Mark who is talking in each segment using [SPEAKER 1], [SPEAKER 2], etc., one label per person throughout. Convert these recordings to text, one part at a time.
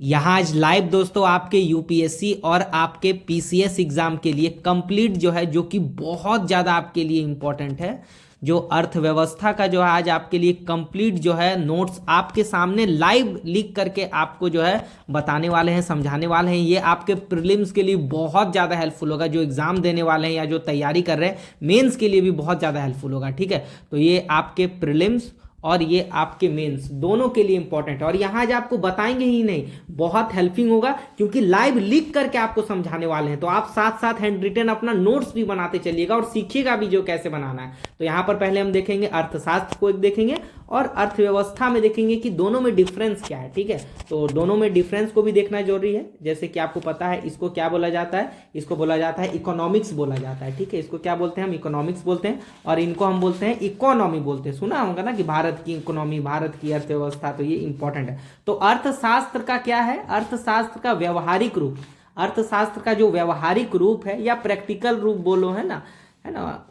[SPEAKER 1] यहाँ आज लाइव दोस्तों आपके यूपीएससी और आपके पीसीएस एग्जाम के लिए कंप्लीट जो है, जो कि बहुत ज़्यादा आपके लिए इम्पोर्टेंट है, जो अर्थव्यवस्था का जो है आज आपके लिए कंप्लीट जो है नोट्स आपके सामने लाइव लिख करके आपको जो है बताने वाले हैं, समझाने वाले हैं। ये आपके प्रीलिम्स के लिए बहुत ज़्यादा हेल्पफुल होगा, जो एग्जाम देने वाले हैं या जो तैयारी कर रहे हैं मेंस के लिए भी बहुत ज़्यादा हेल्पफुल होगा। ठीक है, तो ये आपके प्रीलिम्स और ये आपके मेंस दोनों के लिए इंपॉर्टेंट है। और यहाँ आज आपको बताएंगे ही नहीं, बहुत हेल्पिंग होगा क्योंकि लाइव लिख करके आपको समझाने वाले हैं। तो आप साथ साथ हैंड रिटन अपना नोट्स भी बनाते चलिएगा और सीखिएगा भी जो कैसे बनाना है। तो यहाँ पर पहले हम देखेंगे अर्थशास्त्र को एक देखेंगे और अर्थव्यवस्था में देखेंगे कि दोनों में डिफरेंस क्या है। ठीक है, तो दोनों में डिफरेंस को भी देखना जरूरी है। जैसे कि आपको पता है इसको क्या बोला जाता है, इसको बोला जाता है इकोनॉमिक्स बोला जाता है। ठीक है, इसको क्या बोलते हैं हम, इकोनॉमिक्स बोलते हैं, और इनको हम बोलते हैं इकोनॉमी बोलते हैं। सुना होगा ना कि भारत की इकोनॉमी, भारत की अर्थव्यवस्था, तो ये इंपॉर्टेंट है। तो अर्थशास्त्र का क्या है, अर्थशास्त्र का व्यवहारिक रूप, अर्थशास्त्र का जो व्यवहारिक रूप है या प्रैक्टिकल रूप बोलो, है ना,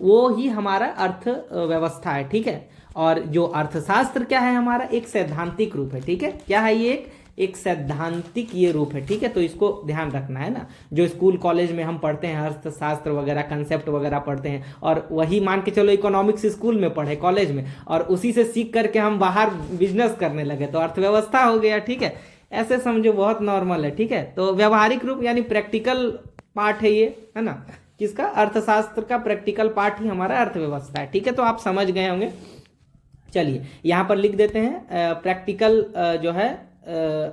[SPEAKER 1] वो ही हमारा अर्थव्यवस्था है। ठीक है, और जो अर्थशास्त्र क्या है हमारा, एक सैद्धांतिक रूप है। ठीक है, क्या है ये, एक सैद्धांतिक ये रूप है। ठीक है, तो इसको ध्यान रखना है ना। जो स्कूल कॉलेज में हम पढ़ते हैं अर्थशास्त्र वगैरह, कंसेप्ट वगैरह पढ़ते हैं, और वही मान के चलो इकोनॉमिक्स स्कूल में पढ़े, कॉलेज में, और उसी से सीख करके हम बाहर बिजनेस करने लगे तो अर्थव्यवस्था हो गया। ठीक है, ऐसे समझो, बहुत नॉर्मल है। ठीक है, तो व्यवहारिक रूप यानी प्रैक्टिकल पार्ट है ये, है ना, किसका, अर्थशास्त्र का प्रैक्टिकल पार्ट ही हमारा अर्थव्यवस्था है। ठीक है, तो आप समझ गए होंगे। चलिए यहाँ पर लिख देते हैं प्रैक्टिकल जो है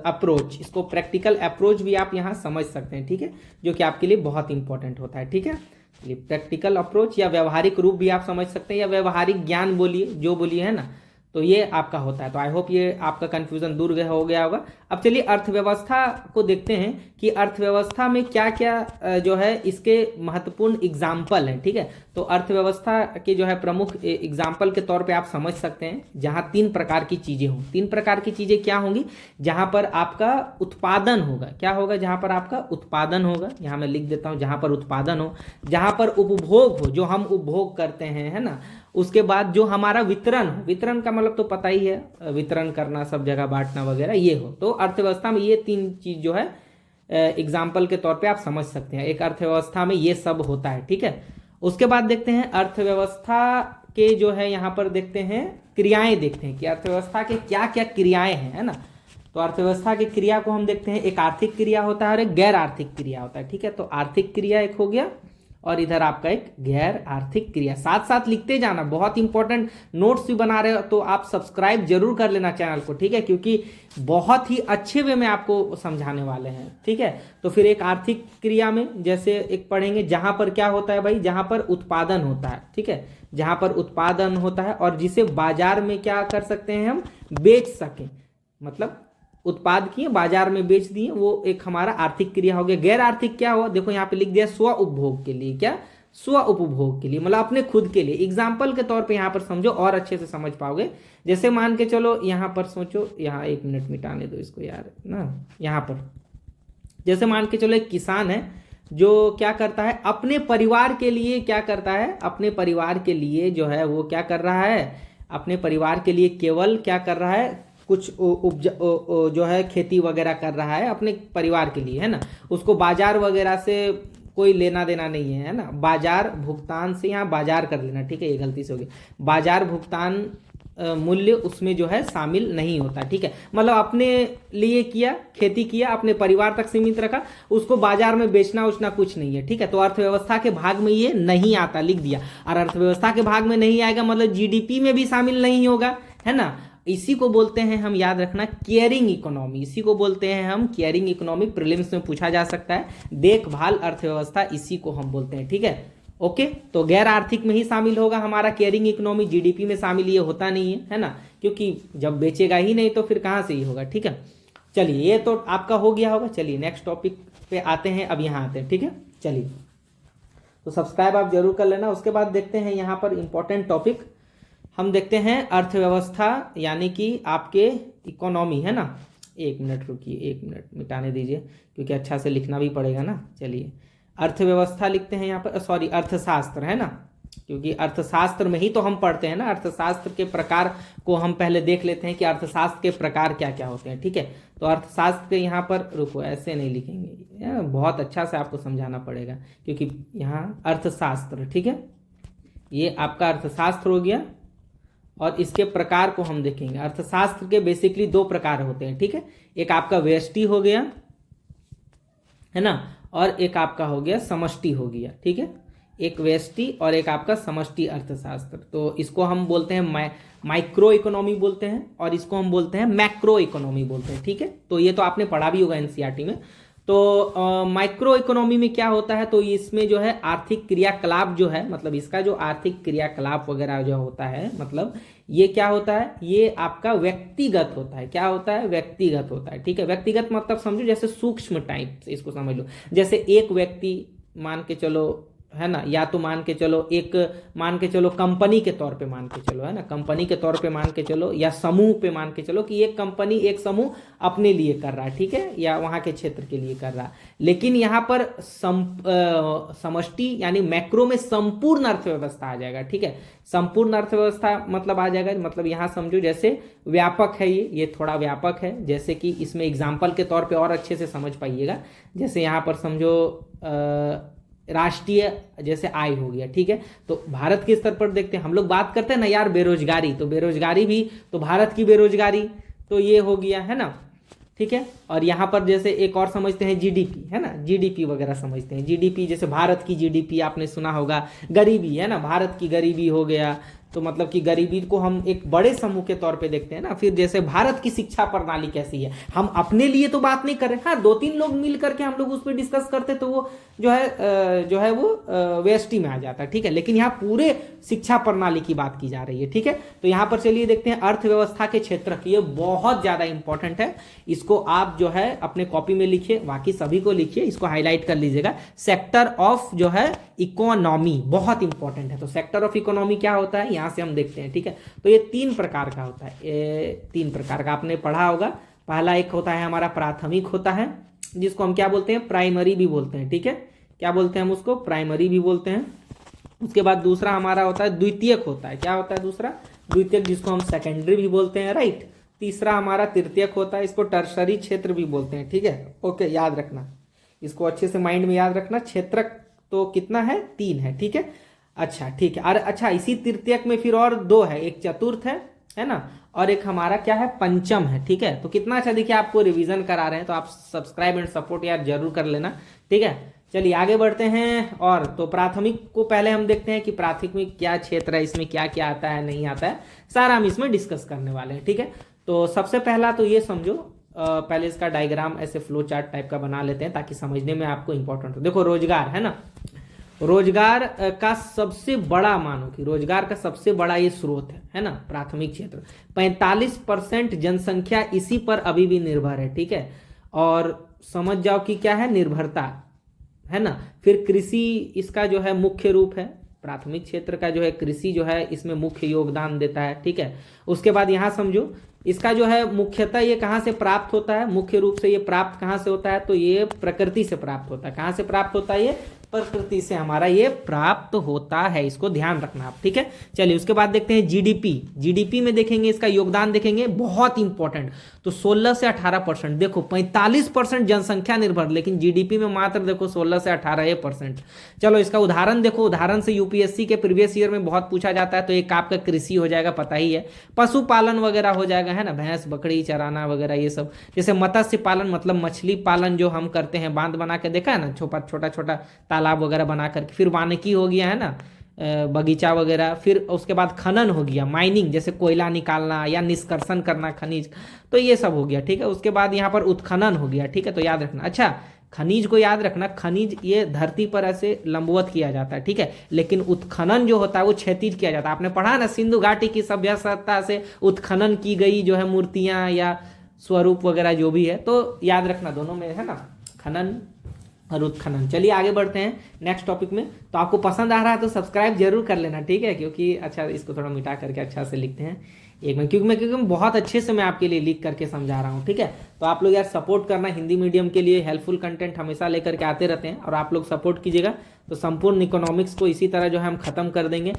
[SPEAKER 1] अप्रोच, इसको प्रैक्टिकल अप्रोच भी आप यहाँ समझ सकते हैं। ठीक है, जो कि आपके लिए बहुत इंपॉर्टेंट होता है। ठीक है, चलिए प्रैक्टिकल अप्रोच या व्यवहारिक रूप भी आप समझ सकते हैं, या व्यवहारिक ज्ञान बोलिए, जो बोलिए, है ना, तो ये आपका होता है। तो आई होप ये आपका कंफ्यूजन दूर हो गया होगा। अब चलिए अर्थव्यवस्था को देखते हैं कि अर्थव्यवस्था में क्या क्या जो है इसके महत्वपूर्ण एग्जाम्पल हैं। ठीक है, तो अर्थव्यवस्था के जो है प्रमुख एग्जाम्पल के तौर पे आप समझ सकते हैं, जहां तीन प्रकार की चीजें हों। तीन प्रकार की चीजें क्या होंगी, जहां पर आपका उत्पादन होगा। क्या होगा, जहां पर आपका उत्पादन होगा, यहाँ मैं लिख देता हूं, जहां पर उत्पादन हो, जहां पर उपभोग हो, जो हम उपभोग करते हैं, है ना, उसके बाद जो हमारा वितरण हो, वितरण का मतलब तो पता ही है, वितरण करना, सब जगह बांटना वगैरह, ये हो। तो अर्थव्यवस्था में ये तीन चीज जो है एग्जाम्पल के तौर पे आप समझ सकते हैं, एक अर्थव्यवस्था में ये सब होता है। ठीक है, उसके बाद देखते हैं अर्थव्यवस्था के जो है यहाँ पर देखते हैं क्रियाएं, देखते हैं कि अर्थव्यवस्था के क्या क्या क्रियाएं हैं, है ना। तो अर्थव्यवस्था की क्रिया को हम देखते हैं, एक आर्थिक क्रिया होता है और एक गैर आर्थिक क्रिया होता है। ठीक है, तो आर्थिक क्रिया एक हो गया और इधर आपका एक गैर आर्थिक क्रिया। साथ साथ लिखते जाना, बहुत इंपॉर्टेंट। नोट्स भी बना रहे हो तो आप सब्सक्राइब जरूर कर लेना चैनल को। ठीक है, क्योंकि बहुत ही अच्छे वे में आपको समझाने वाले हैं। ठीक है, तो फिर एक आर्थिक क्रिया में जैसे एक पढ़ेंगे, जहां पर क्या होता है भाई, जहां पर उत्पादन होता है। ठीक है, जहां पर उत्पादन होता है और जिसे बाजार में क्या कर सकते हैं, हम बेच सकें, मतलब उत्पाद किए बाजार में बेच दिए, वो एक हमारा आर्थिक क्रिया हो गया। गैर आर्थिक क्या हुआ, देखो यहाँ पे लिख दिया, स्व उपभोग के लिए। क्या, स्व उपभोग के लिए, मतलब अपने खुद के लिए। एग्जाम्पल के तौर पे यहाँ पर समझो और अच्छे से समझ पाओगे। जैसे मान के चलो यहाँ पर सोचो, यहाँ एक मिनट मिटाने दो इसको यार ना, यहाँ पर जैसे मान के चलो एक किसान है जो क्या करता है, अपने परिवार के लिए क्या करता है, अपने परिवार के लिए जो है वो क्या कर रहा है, अपने परिवार के लिए केवल क्या कर रहा है, कुछ जो है खेती वगैरह कर रहा है अपने परिवार के लिए, है ना। उसको बाजार वगैरह से कोई लेना देना नहीं है, है ना। बाजार भुगतान से, यहाँ बाजार कर लेना, ठीक है, ये गलती से हो गई। बाजार भुगतान मूल्य उसमें जो है शामिल नहीं होता। ठीक है, मतलब अपने लिए किया, खेती किया, अपने परिवार तक सीमित रखा, उसको बाजार में बेचना उचना कुछ नहीं है। ठीक है, तो अर्थव्यवस्था के भाग में ये नहीं आता, लिख दिया। और अर्थव्यवस्था के भाग में नहीं आएगा मतलब जीडीपी में भी शामिल नहीं होगा, है ना। इसी को बोलते हैं हम, याद रखना, केयरिंग इकोनॉमी। इसी को बोलते हैं हम केयरिंग इकोनॉमी। प्रीलिम्स में पूछा जा सकता है, देखभाल अर्थव्यवस्था, इसी को हम बोलते हैं। ठीक है, ओके। तो गैर आर्थिक में ही शामिल होगा हमारा केयरिंग इकोनॉमी, जीडीपी में शामिल ये होता नहीं है ना, क्योंकि जब बेचेगा ही नहीं तो फिर कहाँ से ही होगा। ठीक है, चलिए ये तो आपका हो गया होगा। चलिए नेक्स्ट टॉपिक पे आते हैं, अब यहाँ आते हैं। ठीक है, चलिए तो सब्सक्राइब आप जरूर कर लेना। उसके बाद देखते हैं यहाँ पर इंपॉर्टेंट टॉपिक हम देखते हैं, अर्थव्यवस्था यानी कि आपके इकोनॉमी, है ना। एक मिनट रुकिए, एक मिनट मिटाने दीजिए क्योंकि अच्छा से लिखना भी पड़ेगा ना। चलिए अर्थव्यवस्था लिखते हैं यहाँ पर, सॉरी अर्थशास्त्र, है ना। क्योंकि अर्थशास्त्र में ही तो हम पढ़ते हैं ना, अर्थशास्त्र के प्रकार को हम पहले देख लेते हैं कि अर्थशास्त्र के प्रकार क्या क्या होते हैं। ठीक है, तो अर्थशास्त्र के यहाँ पर रुको, ऐसे नहीं लिखेंगे, बहुत अच्छा से आपको समझाना पड़ेगा, क्योंकि यहाँ अर्थशास्त्र, ठीक है, ये आपका अर्थशास्त्र हो गया और इसके प्रकार को हम देखेंगे। अर्थशास्त्र के बेसिकली दो प्रकार होते हैं। ठीक है, एक आपका व्यष्टि हो गया, है ना, और एक आपका हो गया समष्टि हो गया। ठीक है, एक व्यष्टि और एक आपका समष्टि अर्थशास्त्र। तो इसको हम बोलते हैं माइक्रो इकोनॉमी बोलते हैं, और इसको हम बोलते हैं मैक्रो इकोनॉमी बोलते हैं। ठीक है, तो ये तो आपने पढ़ा भी होगा एनसीईआरटी में। तो माइक्रो इकोनॉमी में क्या होता है, तो इसमें जो है आर्थिक क्रियाकलाप जो है, मतलब इसका जो आर्थिक क्रियाकलाप वगैरह जो होता है, मतलब ये क्या होता है, ये आपका व्यक्तिगत होता है। क्या होता है, व्यक्तिगत होता है। ठीक है, व्यक्तिगत मतलब समझो जैसे सूक्ष्म टाइप से इसको समझ लो। जैसे एक व्यक्ति मान के चलो, है ना, या तो मान के चलो कंपनी के तौर पे मान के चलो, है ना, कंपनी के तौर पे मान के चलो, या समूह पे मान के चलो कि एक कंपनी, एक समूह अपने लिए कर रहा है। ठीक है, या वहाँ के क्षेत्र के लिए कर रहा है। लेकिन यहाँ पर समष्टि यानी मैक्रो में संपूर्ण अर्थव्यवस्था आ जाएगा। ठीक है, संपूर्ण अर्थव्यवस्था मतलब आ जाएगा, मतलब यहाँ समझो जैसे व्यापक है, ये थोड़ा व्यापक है। जैसे कि इसमें एग्जाम्पल के तौर पे और अच्छे से समझ पाइएगा। जैसे यहाँ पर समझो राष्ट्रीय जैसे आय हो गया। ठीक है, तो भारत के स्तर पर देखते हैं, हम लोग बात करते हैं ना यार बेरोजगारी, तो बेरोजगारी भी तो भारत की बेरोजगारी, तो ये हो गया, है ना। ठीक है, और यहाँ पर जैसे एक और समझते हैं जीडीपी, है ना, जीडीपी वगैरह समझते हैं। जीडीपी जैसे भारत की जीडीपी आपने सुना होगा। गरीबी, है ना, भारत की गरीबी हो गया, तो मतलब कि गरीबी को हम एक बड़े समूह के तौर पे देखते हैं ना। फिर जैसे भारत की शिक्षा प्रणाली कैसी है, हम अपने लिए तो बात नहीं कर रहे, हाँ, दो तीन लोग मिल करके हम लोग उस पर डिस्कस करते तो वो जो है वो वेस्टी में आ जाता है। ठीक है, लेकिन यहाँ पूरे शिक्षा प्रणाली की बात की जा रही है। ठीक है, तो यहाँ पर चलिए देखते हैं अर्थव्यवस्था के क्षेत्र की, ये बहुत ज्यादा इंपॉर्टेंट है। इसको आप जो है अपने कॉपी में लिखिए, बाकी सभी को लिखिए, इसको हाईलाइट कर लीजिएगा। सेक्टर ऑफ जो है इकोनॉमी बहुत इंपॉर्टेंट है। तो सेक्टर ऑफ इकोनॉमी क्या होता है, यहां से हम देखते हैं। ठीक है, तो ये तीन प्रकार का होता है, ये तीन प्रकार का आपने पढ़ा होगा। पहला एक होता है हमारा प्राथमिक होता है, जिसको हम क्या बोलते हैं, प्राइमरी भी बोलते हैं। ठीक है, क्या बोलते हैं हम उसको, प्राइमरी भी बोलते हैं। उसके बाद दूसरा हमारा होता है द्वितीयक होता है। क्या होता है दूसरा, द्वितीयक, जिसको हम सेकेंडरी भी बोलते हैं, राइट। तीसरा हमारा तृतीयक होता है, इसको टर्सरी क्षेत्र भी बोलते हैं। ठीक है, ओके, याद रखना, इसको अच्छे से माइंड में याद रखना। क्षेत्रक तो कितना है, 3 है। ठीक है, अच्छा, ठीक है। और अच्छा, इसी तृतीयक में फिर और 2 है, एक चतुर्थ है ना, और एक हमारा क्या है, पंचम है। ठीक है, तो कितना अच्छा, देखिए आपको रिवीजन करा रहे हैं, तो आप सब्सक्राइब एंड सपोर्ट यार जरूर कर लेना। ठीक है, चलिए आगे बढ़ते हैं। और तो प्राथमिक को पहले हम देखते हैं कि प्राथमिक में क्या क्षेत्र है, इसमें क्या क्या आता है, नहीं आता है, सारा हम इसमें डिस्कस करने वाले हैं। ठीक है, तो सबसे पहला तो ये समझो, पहले इसका डायग्राम ऐसे फ्लो चार्ट टाइप का बना लेते हैं ताकि समझने में आपको इंपॉर्टेंट हो। देखो रोजगार, है ना, रोजगार का सबसे बड़ा, मानो कि रोजगार का सबसे बड़ा ये स्रोत है ना, प्राथमिक क्षेत्र। 45% जनसंख्या इसी पर अभी भी निर्भर है। ठीक है, और समझ जाओ कि क्या है, निर्भरता, है ना। फिर कृषि इसका जो है मुख्य रूप है, प्राथमिक क्षेत्र का जो है कृषि जो है इसमें मुख्य योगदान देता है। ठीक है, उसके बाद यहाँ समझो इसका जो है मुख्यतः ये कहाँ से प्राप्त होता है, मुख्य रूप से ये प्राप्त कहाँ से होता है, तो ये प्रकृति से प्राप्त होता है। कहाँ से प्राप्त होता है, ये प्रकृति से हमारा ये प्राप्त होता है, इसको ध्यान रखना आप। ठीक है, चलिए उसके बाद देखते हैं जीडीपी। जीडीपी में देखेंगे इसका योगदान, देखेंगे बहुत इंपॉर्टेंट, तो 16 से 18%। देखो 45% जनसंख्या निर्भर, लेकिन जीडीपी में मात्र देखो 16 से 18%। चलो इसका उदाहरण देखो, उदाहरण से यूपीएससी के प्रीवियस ईयर में बहुत पूछा जाता है। तो एक आपका कृषि हो जाएगा, पता ही है, पशुपालन वगैरह हो जाएगा, है ना, भैंस बकरी चराना वगैरह ये सब। जैसे मत्स्य पालन मतलब मछली पालन जो हम करते हैं, बांध बना के देखा है ना, छोटा छोटा तालाब वगैरह बना करके। फिर वानिकी हो गया, है ना, बगीचा वगैरह। फिर उसके बाद खनन हो गया, माइनिंग, जैसे कोयला निकालना या निष्कर्षण करना खनिज, तो ये सब हो गया। ठीक है, उसके बाद यहाँ पर उत्खनन हो गया। ठीक है, तो याद रखना। अच्छा, खनिज को याद रखना, खनिज ये धरती पर ऐसे लंबवत किया जाता है। ठीक है, लेकिन उत्खनन जो होता है वो क्षैतिज किया जाता है। आपने पढ़ा ना, सिंधु घाटी की सभ्यता से उत्खनन की गई जो है मूर्तियां या स्वरूप वगैरह जो भी है, तो याद रखना दोनों में, है ना, खनन और उत्खनन। चलिए आगे बढ़ते हैं नेक्स्ट टॉपिक में। तो आपको पसंद आ रहा है तो सब्सक्राइब जरूर कर लेना, ठीक है, क्योंकि अच्छा, इसको थोड़ा मिटा करके अच्छा से लिखते हैं, एक में, क्योंकि मैं बहुत अच्छे से मैं आपके लिए लिख करके समझा रहा हूँ, ठीक है। तो आप लोग यार सपोर्ट करना, हिंदी मीडियम के लिए हेल्पफुल कंटेंट हमेशा लेकर के आते रहते हैं और आप लोग सपोर्ट कीजिएगा तो संपूर्ण इकोनॉमिक्स को इसी तरह जो है हम खत्म कर देंगे।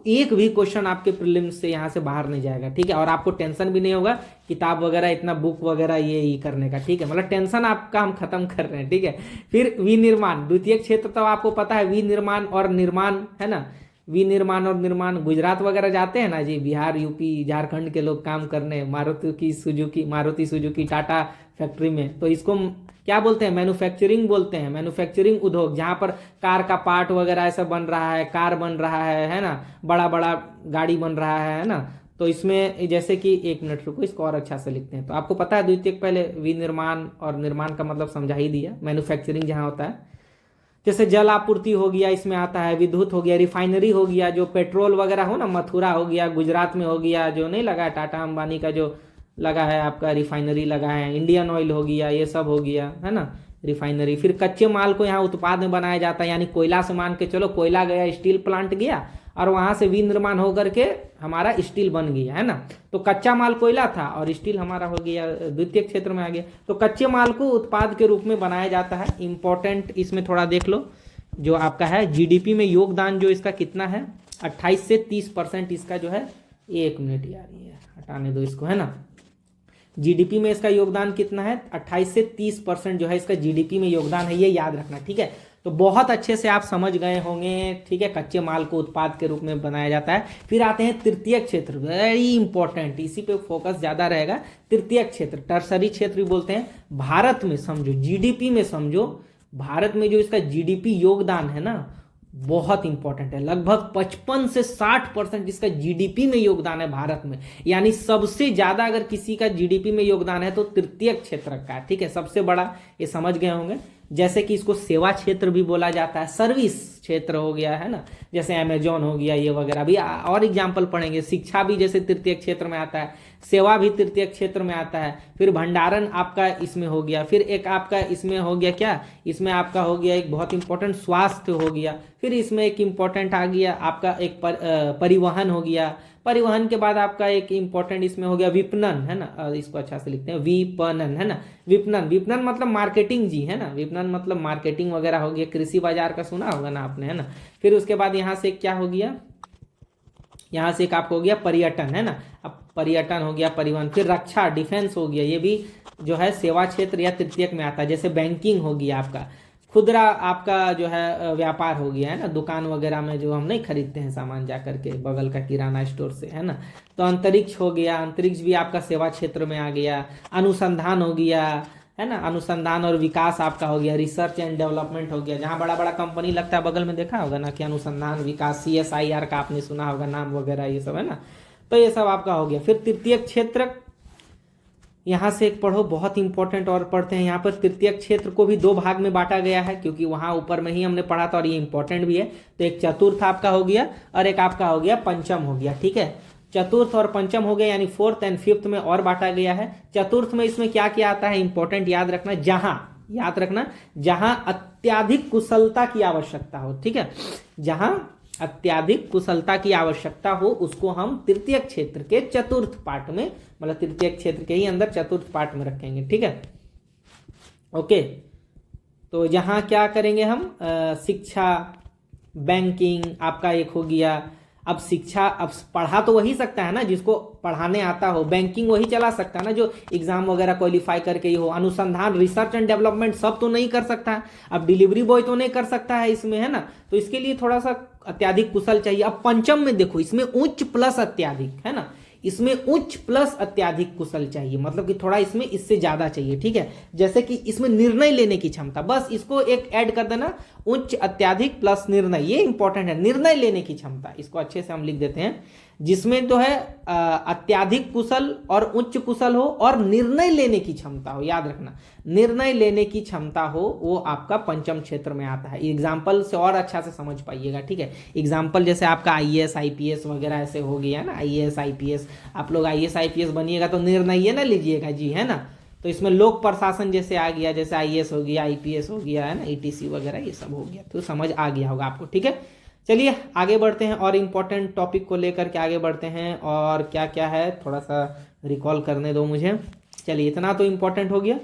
[SPEAKER 1] एक भी क्वेश्चन आपके प्रीलिम्स से यहाँ से बाहर नहीं जाएगा, ठीक है। और आपको टेंशन भी नहीं होगा किताब वगैरह इतना बुक वगैरह ये करने का, ठीक है। मतलब टेंशन आपका हम खत्म कर रहे हैं, ठीक है। फिर विनिर्माण द्वितीय क्षेत्र, तो आपको पता है विनिर्माण और निर्माण है ना, विनिर्माण और निर्माण गुजरात वगैरह जाते हैं ना जी, बिहार यूपी झारखंड के लोग काम करने मारुति सुजुकी टाटा फैक्ट्री में, तो इसको क्या बोलते हैं, मैन्युफैक्चरिंग बोलते हैं, मैन्युफैक्चरिंग उद्योग, जहाँ पर कार का पार्ट वगैरह ऐसा बन रहा है, कार बन रहा है ना, बड़ा बड़ा गाड़ी बन रहा है ना। तो इसमें जैसे कि एक मिनट रुको, इसको और अच्छा से लिखते हैं। तो आपको पता है द्वितीय पहले विनिर्माण और निर्माण का मतलब समझा ही दिया, मैन्युफैक्चरिंग जहाँ होता है, जैसे जल आपूर्ति हो गया इसमें आता है, विद्युत हो गया, रिफाइनरी हो गया, जो पेट्रोल वगैरह हो ना, मथुरा हो गया गुजरात में हो गया, जो नहीं लगा है टाटा अंबानी का जो लगा है आपका रिफाइनरी लगा है, इंडियन ऑयल हो गया, ये सब हो गया है ना रिफाइनरी। फिर कच्चे माल को यहाँ उत्पाद में बनाया जाता है, यानी कोयला से मान के चलो, कोयला गया स्टील प्लांट गया और वहां से विनिर्माण होकर के हमारा स्टील बन गया है ना। तो कच्चा माल कोयला था और स्टील हमारा हो गया द्वितीय क्षेत्र में आ गया। तो कच्चे माल को उत्पाद के रूप में बनाया जाता है। इंपॉर्टेंट इसमें थोड़ा देख लो, जो आपका है जीडीपी में योगदान जो इसका कितना है, 28 से 30% इसका जो है, एक मिनट यार ये हटाने दो इसको, है ना। जीडीपी में इसका योगदान कितना है, 28 से 30% जो है इसका जीडीपी में योगदान है, ये याद रखना, ठीक है। तो बहुत अच्छे से आप समझ गए होंगे, ठीक है। कच्चे माल को उत्पाद के रूप में बनाया जाता है। फिर आते हैं तृतीय क्षेत्र, वेरी इंपॉर्टेंट, इसी पे फोकस ज्यादा रहेगा। तृतीय क्षेत्र, टर्सरी क्षेत्र भी बोलते हैं। भारत में समझो, जीडीपी में समझो, भारत में जो इसका जीडीपी योगदान है ना, बहुत इंपॉर्टेंट है। लगभग 55 से 60% इसका जीडीपी में योगदान है भारत में, यानी सबसे ज्यादा अगर किसी का जीडीपी में योगदान है तो तृतीय क्षेत्र का, ठीक है, सबसे बड़ा, ये समझ गए होंगे। जैसे कि इसको सेवा क्षेत्र भी बोला जाता है, सर्विस क्षेत्र हो गया है ना, जैसे अमेजॉन हो गया, ये वगैरह भी और एग्जाम्पल पढ़ेंगे। शिक्षा भी जैसे तृतीय क्षेत्र में आता है, सेवा भी तृतीय क्षेत्र में आता है। फिर भंडारण आपका इसमें हो गया। फिर एक आपका इसमें हो गया क्या, इसमें आपका हो गया एक बहुत इंपॉर्टेंट स्वास्थ्य हो गया। फिर इसमें एक इंपॉर्टेंट आ गया आपका एक परिवहन हो गया। परिवहन के बाद आपका एक इंपॉर्टेंट इसमें हो गया विपणन, है ना, इसको अच्छा से लिखते हैं विपणन, है ना। विपणन, विपणन मतलब मार्केटिंग जी, है ना, विपणन मतलब मार्केटिंग वगैरह हो गया। कृषि बाजार का सुना होगा ना आपने, है ना। फिर उसके बाद यहाँ से क्या हो गया, यहाँ से एक आपको हो गया पर्यटन, है ना। अब पर्यटन हो गया, परिवहन, फिर रक्षा डिफेंस हो गया, ये भी जो है सेवा क्षेत्र या तृतीयक में आता है। जैसे बैंकिंग हो गया आपका, खुदरा आपका जो है व्यापार हो गया, है ना, दुकान वगैरह में जो हम नहीं खरीदते हैं सामान जा करके बगल का किराना स्टोर से, है ना। तो अंतरिक्ष हो गया, अंतरिक्ष भी आपका सेवा क्षेत्र में आ गया। अनुसंधान हो गया, है ना, अनुसंधान और विकास आपका हो गया। रिसर्च एंड डेवलपमेंट हो गया, जहाँ बड़ा बड़ा कंपनी लगता है बगल में देखा होगा ना कि अनुसंधान विकास, CSIR का आपने सुना होगा नाम वगैरह, ये सब, है ना। तो ये सब आपका हो गया। फिर तृतीय क्षेत्र, यहाँ से एक पढ़ो, बहुत इंपॉर्टेंट और पढ़ते हैं। यहाँ पर तृतीय क्षेत्र को भी 2 भाग में बांटा गया है, क्योंकि वहां ऊपर में ही हमने पढ़ा था और ये इंपॉर्टेंट भी है। तो एक चतुर्थ आपका हो गया और एक आपका हो गया पंचम हो गया, ठीक है। चतुर्थ और पंचम हो गया, यानी 4th एंड 5th में और बांटा गया है। चतुर्थ में इसमें क्या क्या आता है, इंपॉर्टेंट याद रखना, जहां अत्याधिक कुशलता की आवश्यकता हो, ठीक है। जहां अत्याधिक कुशलता की आवश्यकता हो उसको हम तृतीय क्षेत्र के चतुर्थ पार्ट में, मतलब तृतीय क्षेत्र के ही अंदर चतुर्थ पार्ट में रखेंगे, ठीक है। ओके, तो जहां क्या करेंगे हम, शिक्षा, बैंकिंग आपका एक हो गया। अब शिक्षा, अब पढ़ा तो वही सकता है ना जिसको पढ़ाने आता हो। बैंकिंग वही चला सकता है ना जो एग्जाम वगैरह क्वालिफाई करके ही हो। अनुसंधान, रिसर्च एंड डेवलपमेंट सब तो नहीं कर सकता है। अब डिलीवरी बॉय तो नहीं कर सकता है इसमें, है ना। तो इसके लिए थोड़ा सा अत्याधिक कुशल चाहिए। अब पंचम में देखो, इसमें उच्च प्लस अत्याधिक, है ना, इसमें उच्च प्लस अत्याधिक कुशल चाहिए, मतलब कि थोड़ा इसमें इससे ज्यादा चाहिए, ठीक है। जैसे कि इसमें निर्णय लेने की क्षमता, बस इसको एक ऐड कर देना, उच्च अत्याधिक प्लस निर्णय, ये इंपॉर्टेंट है। निर्णय लेने की क्षमता, इसको अच्छे से हम लिख देते हैं, जिसमें तो है अत्याधिक कुशल और उच्च कुशल हो और निर्णय लेने की क्षमता हो। याद रखना, निर्णय लेने की क्षमता हो, वो आपका पंचम क्षेत्र में आता है। एग्जाम्पल से और अच्छा से समझ पाइएगा, ठीक है। एग्जाम्पल जैसे आपका IAS IPS वगैरह ऐसे हो गया ना, IAS IPS, आप लोग IAS IPS बनिएगा तो निर्णय ये ना लीजिएगा जी, है ना। तो इसमें लोक प्रशासन जैसे आ गया, जैसे IAS हो गया, IPS हो गया, है ना, ETC वगैरह ये सब हो गया, तो समझ आ गया होगा आपको, ठीक है। चलिए आगे बढ़ते हैं और इम्पोर्टेंट टॉपिक को लेकर के आगे बढ़ते हैं। और क्या क्या है थोड़ा सा रिकॉल करने दो मुझे। चलिए इतना तो इम्पोर्टेंट हो गया,